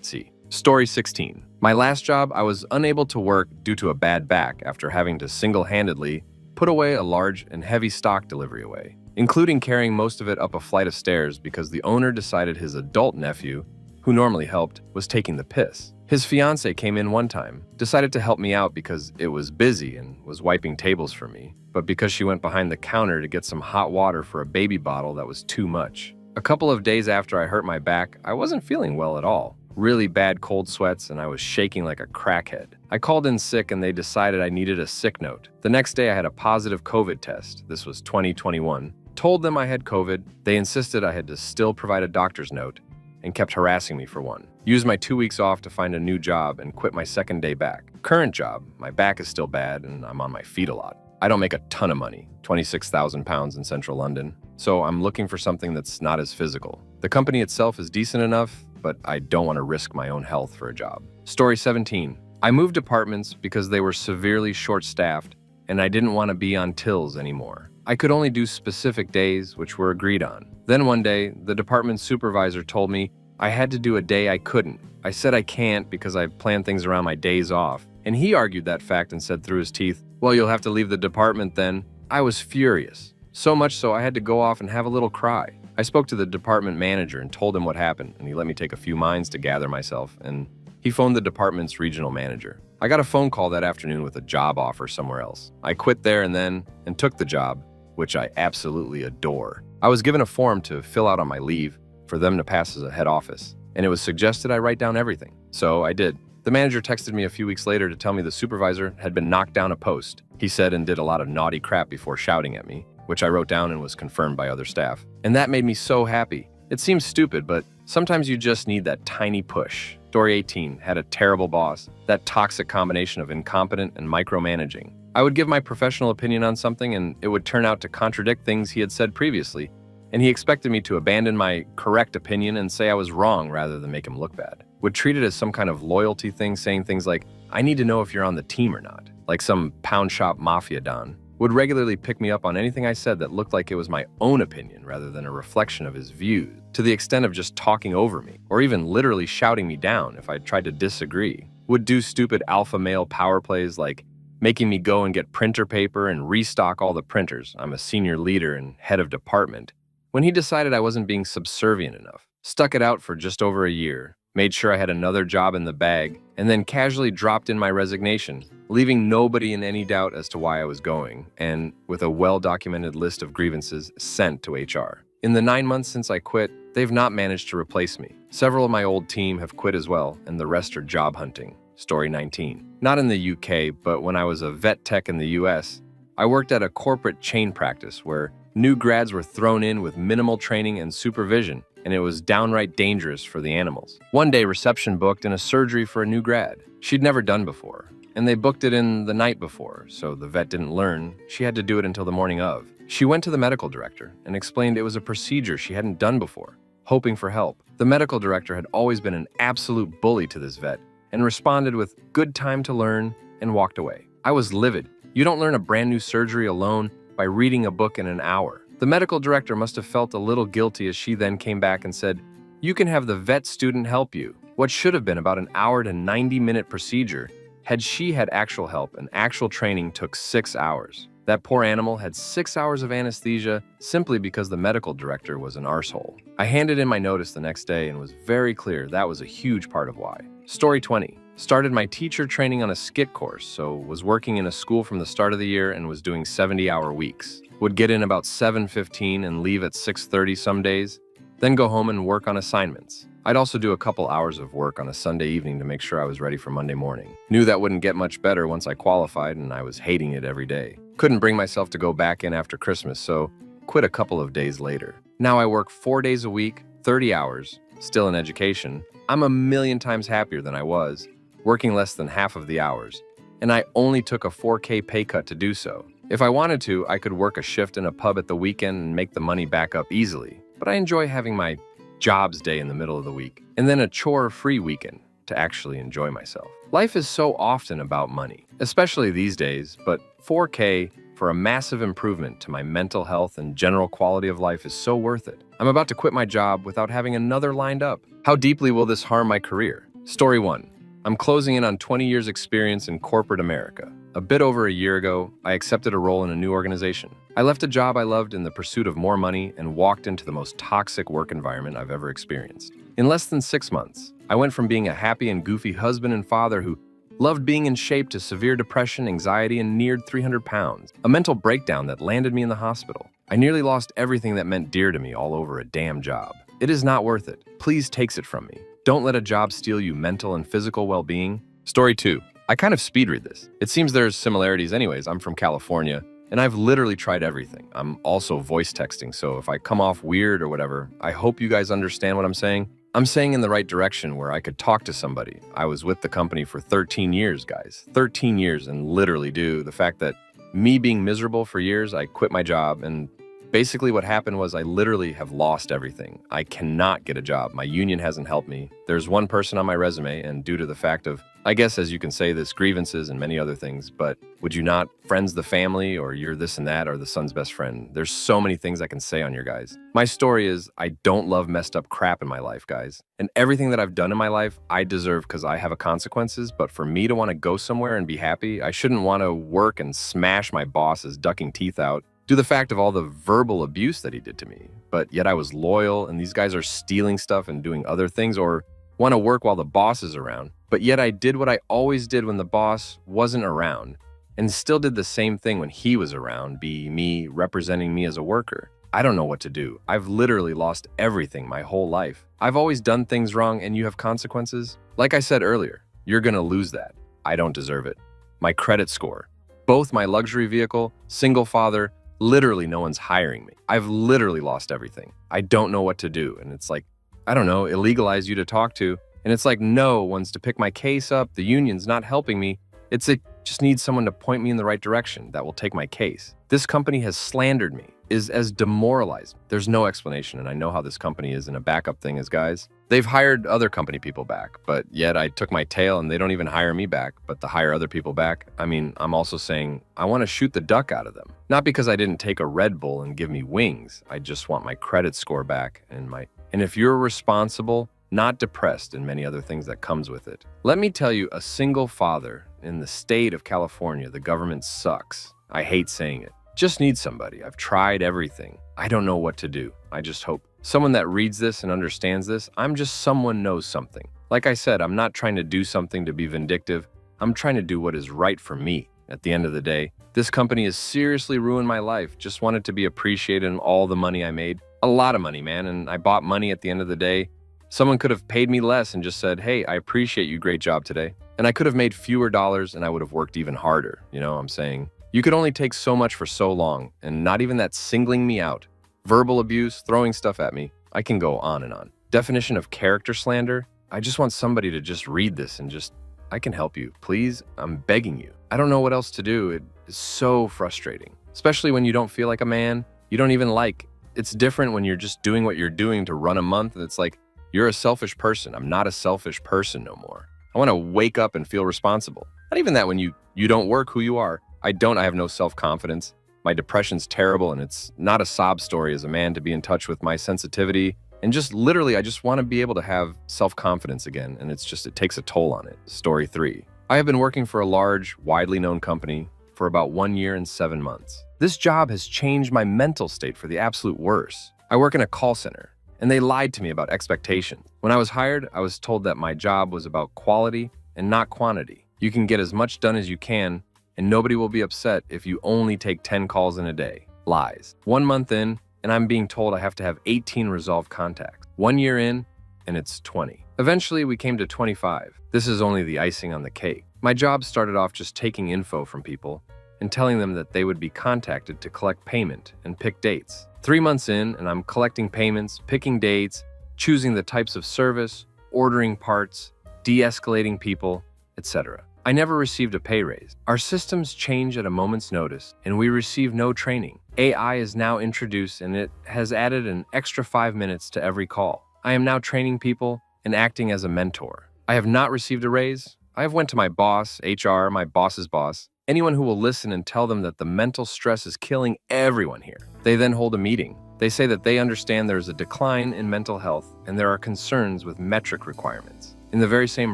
see. Story 16. My last job, I was unable to work due to a bad back after having to single-handedly put away a large and heavy stock delivery away, including carrying most of it up a flight of stairs because the owner decided his adult nephew, who normally helped, was taking the piss. His fiance came in one time, decided to help me out because it was busy and was wiping tables for me, but because she went behind the counter to get some hot water for a baby bottle, that was too much. A couple of days after I hurt my back, I wasn't feeling well at all. Really bad cold sweats and I was shaking like a crackhead. I called in sick and they decided I needed a sick note. The next day I had a positive COVID test. This was 2021. Told them I had COVID. They insisted I had to still provide a doctor's note and kept harassing me for one. Used my 2 weeks off to find a new job and quit my second day back. Current job, my back is still bad and I'm on my feet a lot. I don't make a ton of money, 26,000 pounds in central London, so I'm looking for something that's not as physical. The company itself is decent enough, but I don't want to risk my own health for a job. Story 17. I moved departments because they were severely short-staffed and I didn't want to be on tills anymore. I could only do specific days, which were agreed on. Then one day, the department supervisor told me I had to do a day I couldn't. I said I can't because I planned things around my days off. And he argued that fact and said through his teeth, well, you'll have to leave the department then. I was furious. So much so I had to go off and have a little cry. I spoke to the department manager and told him what happened, and he let me take a few minds to gather myself, and he phoned the department's regional manager. I got a phone call that afternoon with a job offer somewhere else. I quit there and took the job, which I absolutely adore. I was given a form to fill out on my leave for them to pass as a head office, and it was suggested I write down everything. So I did. The manager texted me a few weeks later to tell me the supervisor had been knocked down a post. He said and did a lot of naughty crap before shouting at me, which I wrote down and was confirmed by other staff. And that made me so happy. It seems stupid, but sometimes you just need that tiny push. Story 18. Had a terrible boss. That toxic combination of incompetent and micromanaging. I would give my professional opinion on something and it would turn out to contradict things he had said previously. And he expected me to abandon my correct opinion and say I was wrong rather than make him look bad. Would treat it as some kind of loyalty thing, saying things like, I need to know if you're on the team or not, like some pound shop mafia don. Would regularly pick me up on anything I said that looked like it was my own opinion rather than a reflection of his views, to the extent of just talking over me, or even literally shouting me down if I tried to disagree. Would do stupid alpha male power plays like making me go and get printer paper and restock all the printers. I'm a senior leader and head of department. When he decided I wasn't being subservient enough, stuck it out for just over a year, made sure I had another job in the bag, and then casually dropped in my resignation, leaving nobody in any doubt as to why I was going, and with a well-documented list of grievances sent to HR. In the 9 months since I quit, they've not managed to replace me. Several of my old team have quit as well, and the rest are job hunting. Story 19. Not in the UK, but when I was a vet tech in the US, I worked at a corporate chain practice where new grads were thrown in with minimal training and supervision, and it was downright dangerous for the animals. One day, reception booked in a surgery for a new grad she'd never done before. and they booked it in the night before, so the vet didn't learn she had to do it until the morning of. She went to the medical director and explained it was a procedure she hadn't done before, hoping for help. The medical director had always been an absolute bully to this vet and responded with "good time to learn" and walked away. I was livid. You don't learn a brand new surgery alone by reading a book in an hour. The medical director must have felt a little guilty as she then came back and said, "You can have the vet student help you." What should have been about an hour to 90-minute procedure, had she had actual help and actual training, took 6 hours. That poor animal had 6 hours of anesthesia simply because the medical director was an arsehole. I handed in my notice the next day and was very clear that was a huge part of why. Story 20. Started my teacher training on a skit course, so was working in a school from the start of the year and was doing 70-hour weeks. Would get in about 7:15 and leave at 6:30 some days, then go home and work on assignments. I'd also do a couple hours of work on a Sunday evening to make sure I was ready for Monday morning. Knew that wouldn't get much better once I qualified, and I was hating it every day. Couldn't bring myself to go back in after Christmas, so quit a couple of days later. Now I work 4 days a week, 30 hours, still in education. I'm a million times happier than I was, working less than half of the hours, and I only took a $4K pay cut to do so. If I wanted to, I could work a shift in a pub at the weekend and make the money back up easily, but I enjoy having my jobs day in the middle of the week, and then a chore-free weekend to actually enjoy myself. Life is so often about money, especially these days, but $4K for a massive improvement to my mental health and general quality of life is so worth it. I'm about to quit my job without having another lined up. How deeply will this harm my career? Story 1. I'm closing in on 20 years experience in corporate America. A bit over a year ago, I accepted a role in a new organization. I left a job I loved in the pursuit of more money and walked into the most toxic work environment I've ever experienced. In less than 6 months, I went from being a happy and goofy husband and father who loved being in shape to severe depression, anxiety, and neared 300 pounds. A mental breakdown that landed me in the hospital. I nearly lost everything that meant dear to me all over a damn job. It is not worth it. Please take it from me. Don't let a job steal you mental and physical well-being. Story 2. I kind of speed read this. It seems there's similarities anyways. I'm from California, and I've literally tried everything. I'm also voice texting, so if I come off weird or whatever, I hope you guys understand what I'm saying. I'm saying in the right direction where I could talk to somebody. I was with the company for 13 years, guys. 13 years, and literally the fact that me being miserable for years, I quit my job, and basically what happened was I literally have lost everything. I cannot get a job. My union hasn't helped me. There's one person on my resume, and due to the fact of, I guess as you can say this, grievances and many other things, but would you not friends the family, or you're this and that, or the son's best friend? There's so many things I can say on your guys. My story is I don't love messed up crap in my life, guys. And everything that I've done in my life, I deserve because I have consequences, but for me to want to go somewhere and be happy, I shouldn't want to work and smash my bosses ducking teeth out. Due to the fact of all the verbal abuse that he did to me, but yet I was loyal, and these guys are stealing stuff and doing other things or want to work while the boss is around. But yet I did what I always did when the boss wasn't around and still did the same thing when he was around, be me representing me as a worker. I don't know what to do. I've literally lost everything my whole life. I've always done things wrong and you have consequences. Like I said earlier, you're gonna lose that. I don't deserve it. My credit score, both my luxury vehicle, single father, literally no one's hiring me. I've literally lost everything. I don't know what to do. And it's like, I don't know, illegalize you to talk to. And it's like, no one's to pick my case up. The union's not helping me. It just needs someone to point me in the right direction that will take my case. This company has slandered me, is as demoralized. There's no explanation, and I know how this company is in a backup thing as guys. They've hired other company people back, but yet I took my tail and they don't even hire me back, but to hire other people back. I mean, I'm also saying I want to shoot the duck out of them. Not because I didn't take a Red Bull and give me wings. I just want my credit score back and if you're responsible, not depressed, and many other things that comes with it. Let me tell you, a single father in the state of California, the government sucks. I hate saying it. Just need somebody. I've tried everything. I don't know what to do. I just hope someone that reads this and understands this, I'm just someone knows something. Like I said, I'm not trying to do something to be vindictive. I'm trying to do what is right for me. At the end of the day, this company has seriously ruined my life. Just wanted to be appreciated in all the money I made. A lot of money, man, and I bought money at the end of the day. Someone could have paid me less and just said, hey, I appreciate you, great job today. And I could have made fewer dollars and I would have worked even harder. You know what I'm saying? You could only take so much for so long, and not even that singling me out. Verbal abuse, throwing stuff at me. I can go on and on. Definition of character slander. I just want somebody to just read this and just I can help you. Please, I'm begging you. I don't know what else to do. It is so frustrating, especially when you don't feel like a man. You don't even like. It's different when you're just doing what you're doing to run a month. And it's like, you're a selfish person. I'm not a selfish person no more. I want to wake up and feel responsible. Not even that when you don't work who you are. I have no self-confidence. My depression's terrible, and it's not a sob story as a man to be in touch with my sensitivity. And just literally, I just want to be able to have self-confidence again, and it takes a toll on it. Story 3. I have been working for a large, widely known company for about 1 year and 7 months. This job has changed my mental state for the absolute worst. I work in a call center, and they lied to me about expectations. When I was hired, I was told that my job was about quality and not quantity. You can get as much done as you can, and nobody will be upset if you only take 10 calls in a day. Lies. 1 month in, and I'm being told I have to have 18 resolved contacts. 1 year in, and it's 20. Eventually, we came to 25. This is only the icing on the cake. My job started off just taking info from people and telling them that they would be contacted to collect payment and pick dates. 3 months in, and I'm collecting payments, picking dates, choosing the types of service, ordering parts, de-escalating people, etc. I never received a pay raise. Our systems change at a moment's notice, and we receive no training. AI is now introduced, and it has added an extra 5 minutes to every call. I am now training people and acting as a mentor. I have not received a raise. I have went to my boss, HR, my boss's boss, anyone who will listen and tell them that the mental stress is killing everyone here. They then hold a meeting. They say that they understand there is a decline in mental health and there are concerns with metric requirements. In the very same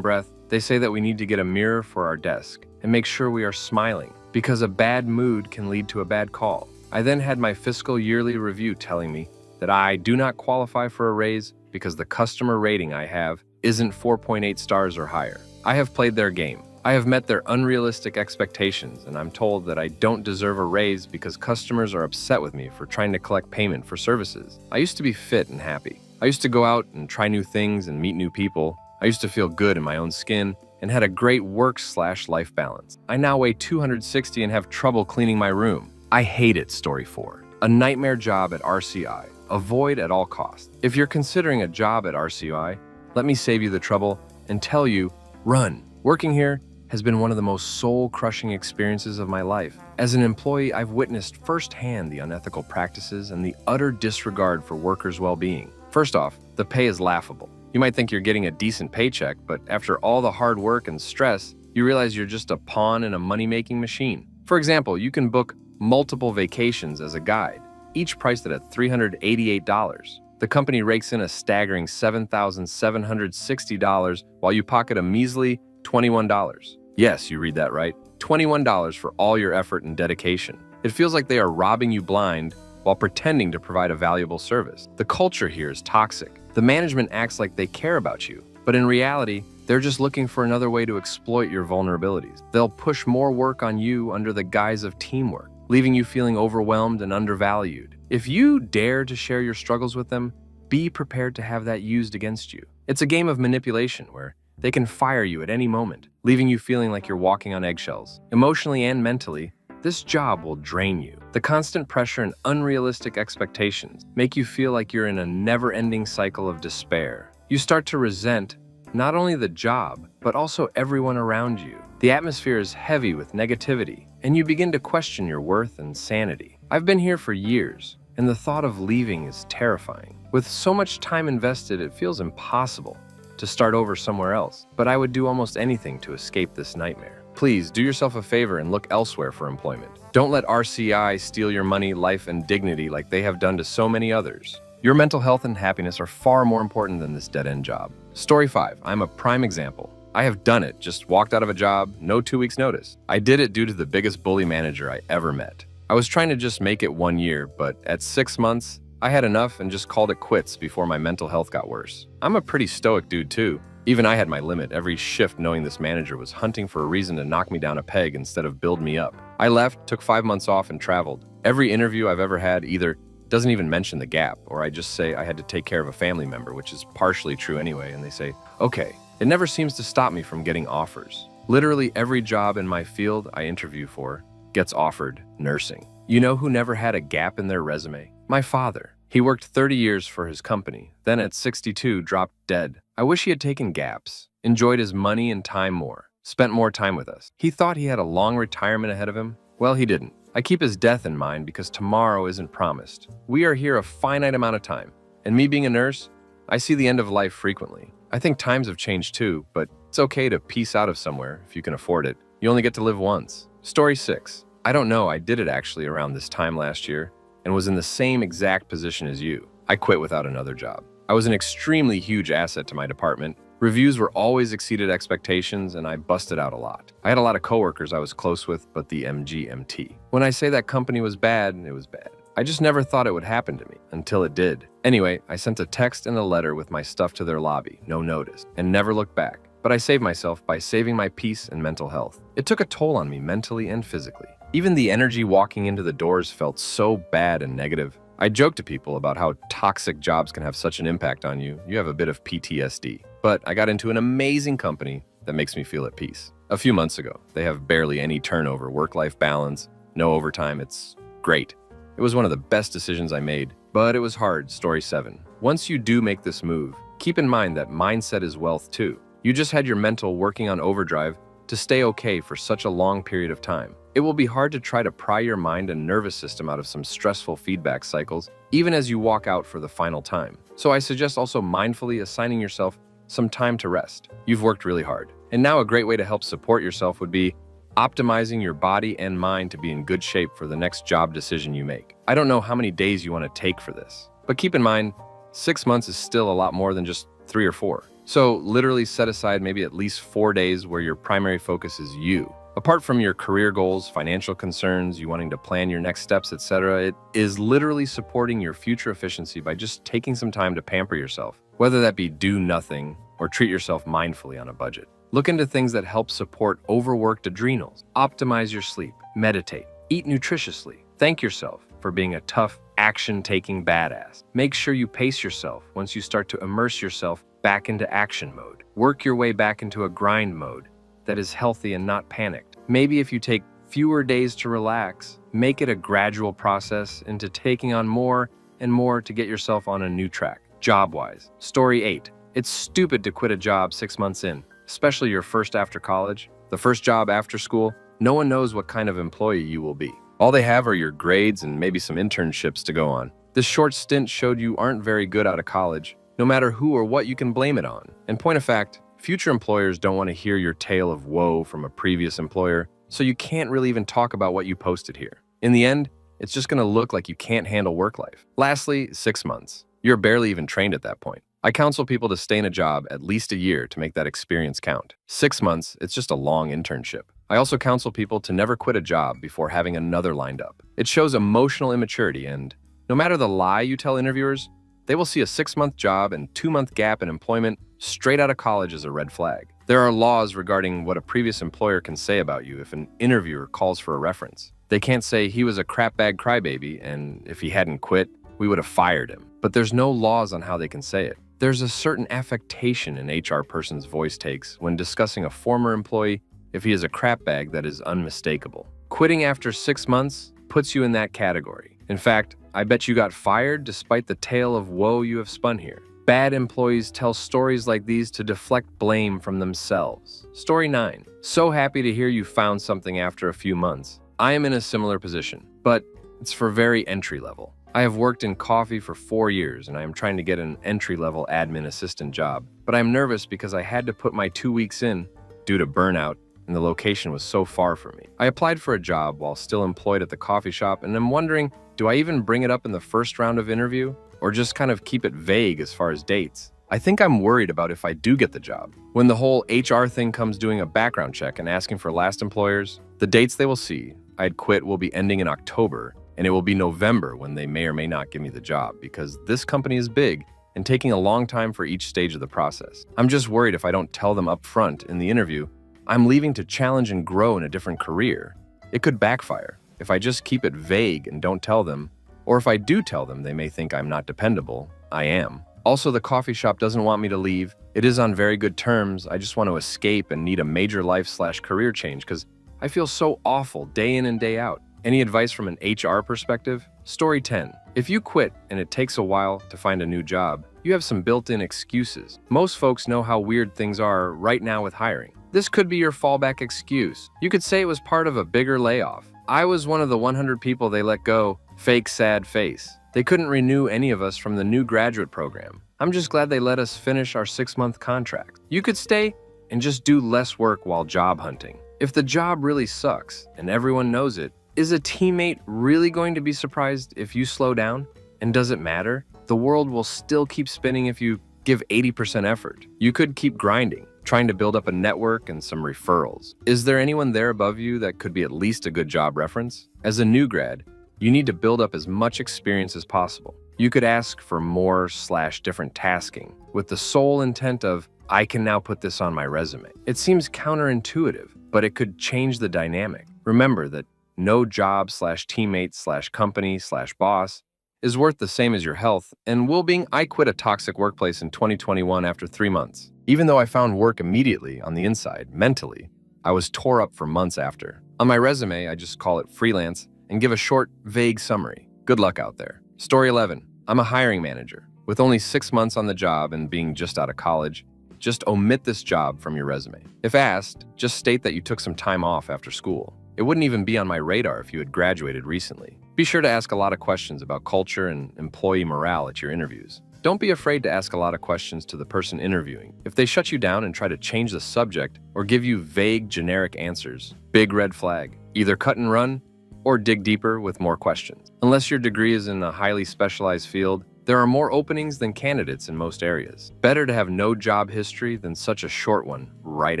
breath, they say that we need to get a mirror for our desk and make sure we are smiling because a bad mood can lead to a bad call. I then had my fiscal yearly review telling me that I do not qualify for a raise because the customer rating I have isn't 4.8 stars or higher. I have played their game. I have met their unrealistic expectations, and I'm told that I don't deserve a raise because customers are upset with me for trying to collect payment for services. I used to be fit and happy. I used to go out and try new things and meet new people. I used to feel good in my own skin and had a great work/life balance. I now weigh 260 and have trouble cleaning my room. I hate it. Story 4. A nightmare job at RCI. Avoid at all costs. If you're considering a job at RCI, let me save you the trouble and tell you, run. Working here has been one of the most soul-crushing experiences of my life. As an employee, I've witnessed firsthand the unethical practices and the utter disregard for workers' well-being. First off, the pay is laughable. You might think you're getting a decent paycheck, but after all the hard work and stress, you realize you're just a pawn in a money-making machine. For example, you can book multiple vacations as a guide, each priced at $388. The company rakes in a staggering $7,760 while you pocket a measly $21. Yes, you read that right. $21 for all your effort and dedication. It feels like they are robbing you blind while pretending to provide a valuable service. The culture here is toxic. The management acts like they care about you, but in reality, they're just looking for another way to exploit your vulnerabilities. They'll push more work on you under the guise of teamwork, leaving you feeling overwhelmed and undervalued. If you dare to share your struggles with them, be prepared to have that used against you. It's a game of manipulation where they can fire you at any moment, leaving you feeling like you're walking on eggshells. Emotionally and mentally, this job will drain you. The constant pressure and unrealistic expectations make you feel like you're in a never-ending cycle of despair. You start to resent not only the job, but also everyone around you. The atmosphere is heavy with negativity, and you begin to question your worth and sanity. I've been here for years, and the thought of leaving is terrifying. With so much time invested, it feels impossible to start over somewhere else, but I would do almost anything to escape this nightmare. Please do yourself a favor and look elsewhere for employment. Don't let RCI steal your money, life, and dignity like they have done to so many others. Your mental health and happiness are far more important than this dead-end job. Story 5. I'm a prime example. I have done it, just walked out of a job, no 2 weeks notice. I did it due to the biggest bully manager I ever met. I was trying to just make it 1 year, but at 6 months, I had enough and just called it quits before my mental health got worse. I'm a pretty stoic dude too. Even I had my limit every shift knowing this manager was hunting for a reason to knock me down a peg instead of build me up. I left, took 5 months off, and traveled. Every interview I've ever had either doesn't even mention the gap, or I just say I had to take care of a family member, which is partially true anyway, and they say, okay. It never seems to stop me from getting offers. Literally every job in my field I interview for gets offered nursing. You know who never had a gap in their resume? My father. He worked 30 years for his company, then at 62 dropped dead. I wish he had taken gaps, enjoyed his money and time more. spent more time with us. He thought he had a long retirement ahead of him. Well, he didn't. I keep his death in mind because tomorrow isn't promised. We are here a finite amount of time. And me being a nurse, I see the end of life frequently. I think times have changed too, but it's okay to peace out of somewhere if you can afford it. You only get to live once. Story 6. I don't know, I did it actually around this time last year and was in the same exact position as you. I quit without another job. I was an extremely huge asset to my department. Reviews were always exceeded expectations and I busted out a lot. I had a lot of coworkers I was close with, but the MGMT. When I say that company was bad, it was bad. I just never thought it would happen to me until it did. Anyway, I sent a text and a letter with my stuff to their lobby, no notice, and never looked back. But I saved myself by saving my peace and mental health. It took a toll on me mentally and physically. Even the energy walking into the doors felt so bad and negative. I joke to people about how toxic jobs can have such an impact on you. You have a bit of PTSD. But I got into an amazing company that makes me feel at peace. A few months ago, they have barely any turnover, work-life balance, no overtime. It's great. It was one of the best decisions I made, but it was hard. Story 7. Once you do make this move, keep in mind that mindset is wealth too. You just had your mental working on overdrive to stay okay for such a long period of time. It will be hard to try to pry your mind and nervous system out of some stressful feedback cycles, even as you walk out for the final time. So I suggest also mindfully assigning yourself some time to rest. You've worked really hard. And now a great way to help support yourself would be optimizing your body and mind to be in good shape for the next job decision you make. I don't know how many days you want to take for this, but keep in mind, 6 months is still a lot more than just 3 or 4. So literally set aside maybe at least 4 days where your primary focus is you. Apart from your career goals, financial concerns, you wanting to plan your next steps, etc., it is literally supporting your future efficiency by just taking some time to pamper yourself, whether that be do nothing or treat yourself mindfully on a budget. Look into things that help support overworked adrenals, optimize your sleep, meditate, eat nutritiously, thank yourself for being a tough, action-taking badass. Make sure you pace yourself once you start to immerse yourself back into action mode. Work your way back into a grind mode that is healthy and not panicked. Maybe if you take fewer days to relax, make it a gradual process into taking on more and more to get yourself on a new track, job-wise. Story 8. It's stupid to quit a job 6 months in, especially your first after college, the first job after school. No one knows what kind of employee you will be. All they have are your grades and maybe some internships to go on. This short stint showed you aren't very good out of college. No matter who or what, you can blame it on. And point of fact, future employers don't want to hear your tale of woe from a previous employer, so you can't really even talk about what you posted here. In the end, it's just going to look like you can't handle work life. Lastly, 6 months. You're barely even trained at that point. I counsel people to stay in a job at least a year to make that experience count. 6 months, it's just a long internship. I also counsel people to never quit a job before having another lined up. It shows emotional immaturity, and no matter the lie you tell interviewers, they will see a 6-month job and 2-month gap in employment straight out of college as a red flag. There are laws regarding what a previous employer can say about you if an interviewer calls for a reference. They can't say he was a crapbag crybaby, and if he hadn't quit, we would have fired him. But there's no laws on how they can say it. There's a certain affectation an HR person's voice takes when discussing a former employee if he is a crapbag that is unmistakable. Quitting after 6 months puts you in that category. In fact, I bet you got fired despite the tale of woe you have spun here. Bad employees tell stories like these to deflect blame from themselves. Story 9. So happy to hear you found something after a few months. I am in a similar position, but it's for very entry level. I have worked in coffee for 4 years and I am trying to get an entry-level admin assistant job, but I'm nervous because I had to put my 2 weeks in due to burnout and the location was so far from me. I applied for a job while still employed at the coffee shop and I'm wondering, do I even bring it up in the first round of interview or just kind of keep it vague as far as dates? I think I'm worried about if I do get the job. When the whole HR thing comes doing a background check and asking for last employers, the dates they will see I'd quit will be ending in October, and it will be November when they may or may not give me the job because this company is big and taking a long time for each stage of the process. I'm just worried if I don't tell them up front in the interview, I'm leaving to challenge and grow in a different career. It could backfire if I just keep it vague and don't tell them, or if I do tell them, they may think I'm not dependable. I am. Also, the coffee shop doesn't want me to leave. It is on very good terms. I just want to escape and need a major life/career change because I feel so awful day in and day out. Any advice from an HR perspective? Story 10. If you quit and it takes a while to find a new job, you have some built-in excuses. Most folks know how weird things are right now with hiring. This could be your fallback excuse. You could say it was part of a bigger layoff. I was one of the 100 people they let go. Fake sad face. They couldn't renew any of us from the new graduate program. I'm just glad they let us finish our 6-month contract. You could stay and just do less work while job hunting. If the job really sucks and everyone knows it, is a teammate really going to be surprised if you slow down? And does it matter? The world will still keep spinning if you give 80% effort. You could keep grinding, trying to build up a network and some referrals. Is there anyone there above you that could be at least a good job reference? As a new grad, you need to build up as much experience as possible. You could ask for more/different tasking with the sole intent of, I can now put this on my resume. It seems counterintuitive, but it could change the dynamic. Remember that no job/teammate/company/boss is worth the same as your health and well-being. I quit a toxic workplace in 2021 after 3 months. Even though I found work immediately on the inside, mentally, I was tore up for months after. On my resume, I just call it freelance and give a short, vague summary. Good luck out there. Story 11. I'm a hiring manager. With only 6 months on the job and being just out of college, just omit this job from your resume. If asked, just state that you took some time off after school. It wouldn't even be on my radar if you had graduated recently. Be sure to ask a lot of questions about culture and employee morale at your interviews. Don't be afraid to ask a lot of questions to the person interviewing. If they shut you down and try to change the subject or give you vague, generic answers, big red flag. Either cut and run or dig deeper with more questions. Unless your degree is in a highly specialized field, there are more openings than candidates in most areas. Better to have no job history than such a short one right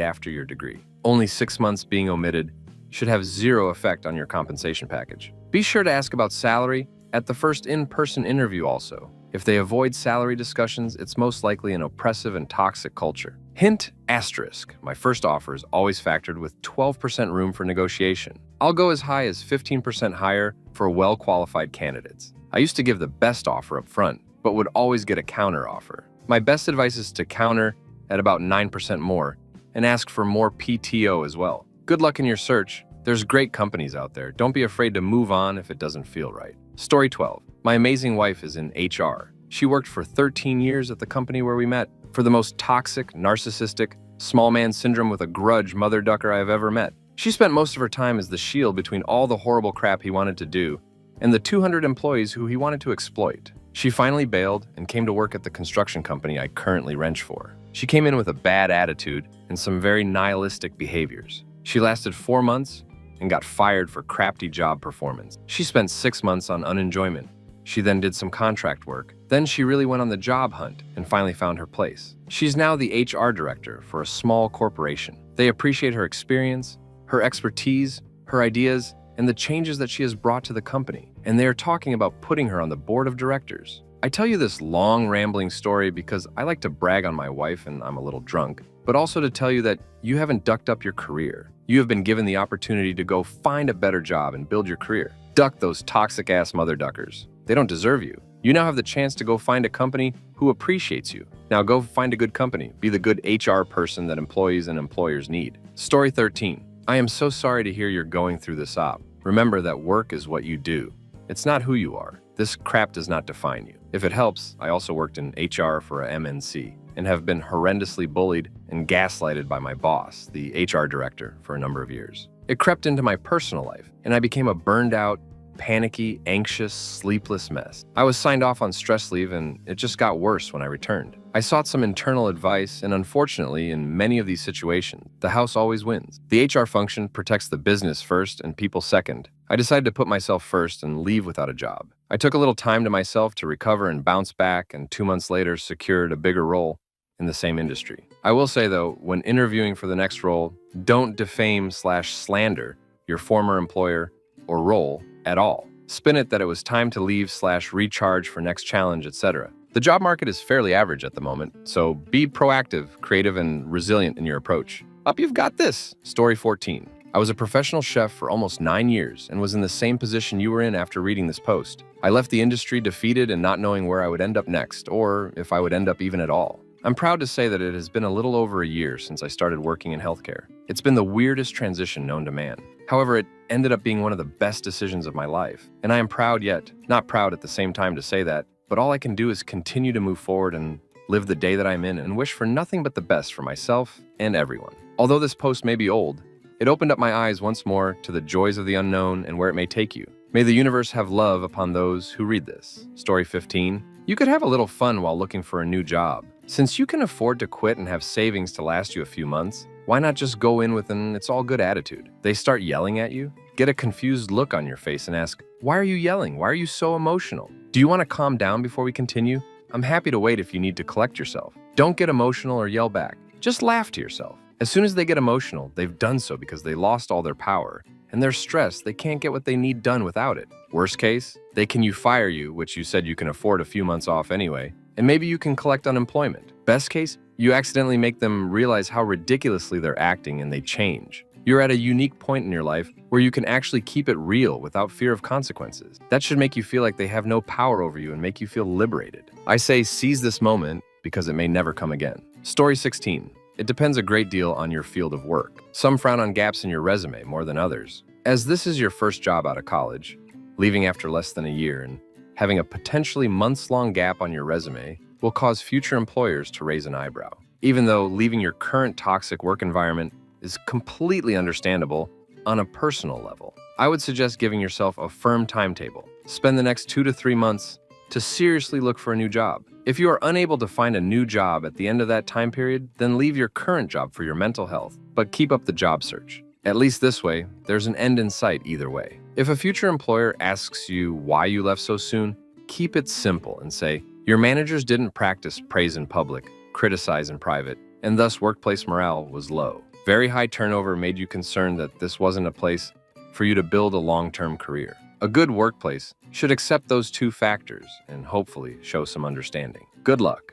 after your degree. Only 6 months being omitted should have zero effect on your compensation package. Be sure to ask about salary at the first in-person interview also. If they avoid salary discussions, it's most likely an oppressive and toxic culture. Hint asterisk, my first offer is always factored with 12% room for negotiation. I'll go as high as 15% higher for well-qualified candidates. I used to give the best offer up front, but would always get a counter offer. My best advice is to counter at about 9% more and ask for more PTO as well. Good luck in your search. There's great companies out there. Don't be afraid to move on if it doesn't feel right. Story 12. My amazing wife is in HR. She worked for 13 years at the company where we met. For the most toxic, narcissistic, small man syndrome with a grudge mother ducker I have ever met. She spent most of her time as the shield between all the horrible crap he wanted to do and the 200 employees who he wanted to exploit. She finally bailed and came to work at the construction company I currently wrench for. She came in with a bad attitude and some very nihilistic behaviors. She lasted 4 months and got fired for crafty job performance. She spent 6 months on unenjoyment. She then did some contract work. Then she really went on the job hunt and finally found her place. She's now the HR director for a small corporation. They appreciate her experience, her expertise, her ideas, and the changes that she has brought to the company. And they are talking about putting her on the board of directors. I tell you this long, rambling story because I like to brag on my wife and I'm a little drunk, but also to tell you that you haven't ducked up your career. You have been given the opportunity to go find a better job and build your career. Duck those toxic-ass mother duckers. They don't deserve you. You now have the chance to go find a company who appreciates you. Now go find a good company. Be the good HR person that employees and employers need. Story 13. I am so sorry to hear you're going through this op. Remember that work is what you do. It's not who you are. This crap does not define you. If it helps, I also worked in HR for a MNC and have been horrendously bullied and gaslighted by my boss, the HR director, for a number of years. It crept into my personal life, and I became a burned out, panicky, anxious, sleepless mess. I was signed off on stress leave, and it just got worse when I returned. I sought some internal advice, and unfortunately, in many of these situations, the house always wins. The HR function protects the business first and people second. I decided to put myself first and leave without a job. I took a little time to myself to recover and bounce back, and 2 months later secured a bigger role in the same industry. I will say though, when interviewing for the next role, don't defame/slander your former employer or role at all. Spin it that it was time to leave/recharge for next challenge, etc. The job market is fairly average at the moment, so be proactive, creative, and resilient in your approach. Up you've got this. Story 14. I was a professional chef for almost 9 years and was in the same position you were in after reading this post. I left the industry defeated and not knowing where I would end up next, or if I would end up even at all. I'm proud to say that it has been a little over a year since I started working in healthcare. It's been the weirdest transition known to man. However, it ended up being one of the best decisions of my life. And I am proud yet not proud at the same time to say that, but all I can do is continue to move forward and live the day that I'm in, and wish for nothing but the best for myself and everyone. Although this post may be old, it opened up my eyes once more to the joys of the unknown and where it may take you. May the universe have love upon those who read this. Story 15. You could have a little fun while looking for a new job. Since you can afford to quit and have savings to last you a few months, why not just go in with an "it's all good" attitude? They start yelling at you? Get a confused look on your face and ask, "Why are you yelling? Why are you so emotional? Do you want to calm down before we continue? I'm happy to wait if you need to collect yourself." Don't get emotional or yell back. Just laugh to yourself. As soon as they get emotional, they've done so because they lost all their power, and they're stressed they can't get what they need done without it. Worst case, they can fire you, which you said you can afford a few months off anyway, and maybe you can collect unemployment. Best case, you accidentally make them realize how ridiculously they're acting and they change. You're at a unique point in your life where you can actually keep it real without fear of consequences. That should make you feel like they have no power over you and make you feel liberated. I say seize this moment because it may never come again. Story 16. It depends a great deal on your field of work. Some frown on gaps in your resume more than others. As this is your first job out of college, leaving after less than a year and having a potentially months-long gap on your resume will cause future employers to raise an eyebrow. Even though leaving your current toxic work environment is completely understandable on a personal level, I would suggest giving yourself a firm timetable. Spend the next 2 to 3 months to seriously look for a new job. If you are unable to find a new job at the end of that time period, then leave your current job for your mental health, but keep up the job search. At least this way, there's an end in sight either way. If a future employer asks you why you left so soon, keep it simple and say, your managers didn't practice praise in public, criticize in private, and thus workplace morale was low. Very high turnover made you concerned that this wasn't a place for you to build a long-term career. A good workplace should accept those two factors and hopefully show some understanding. Good luck.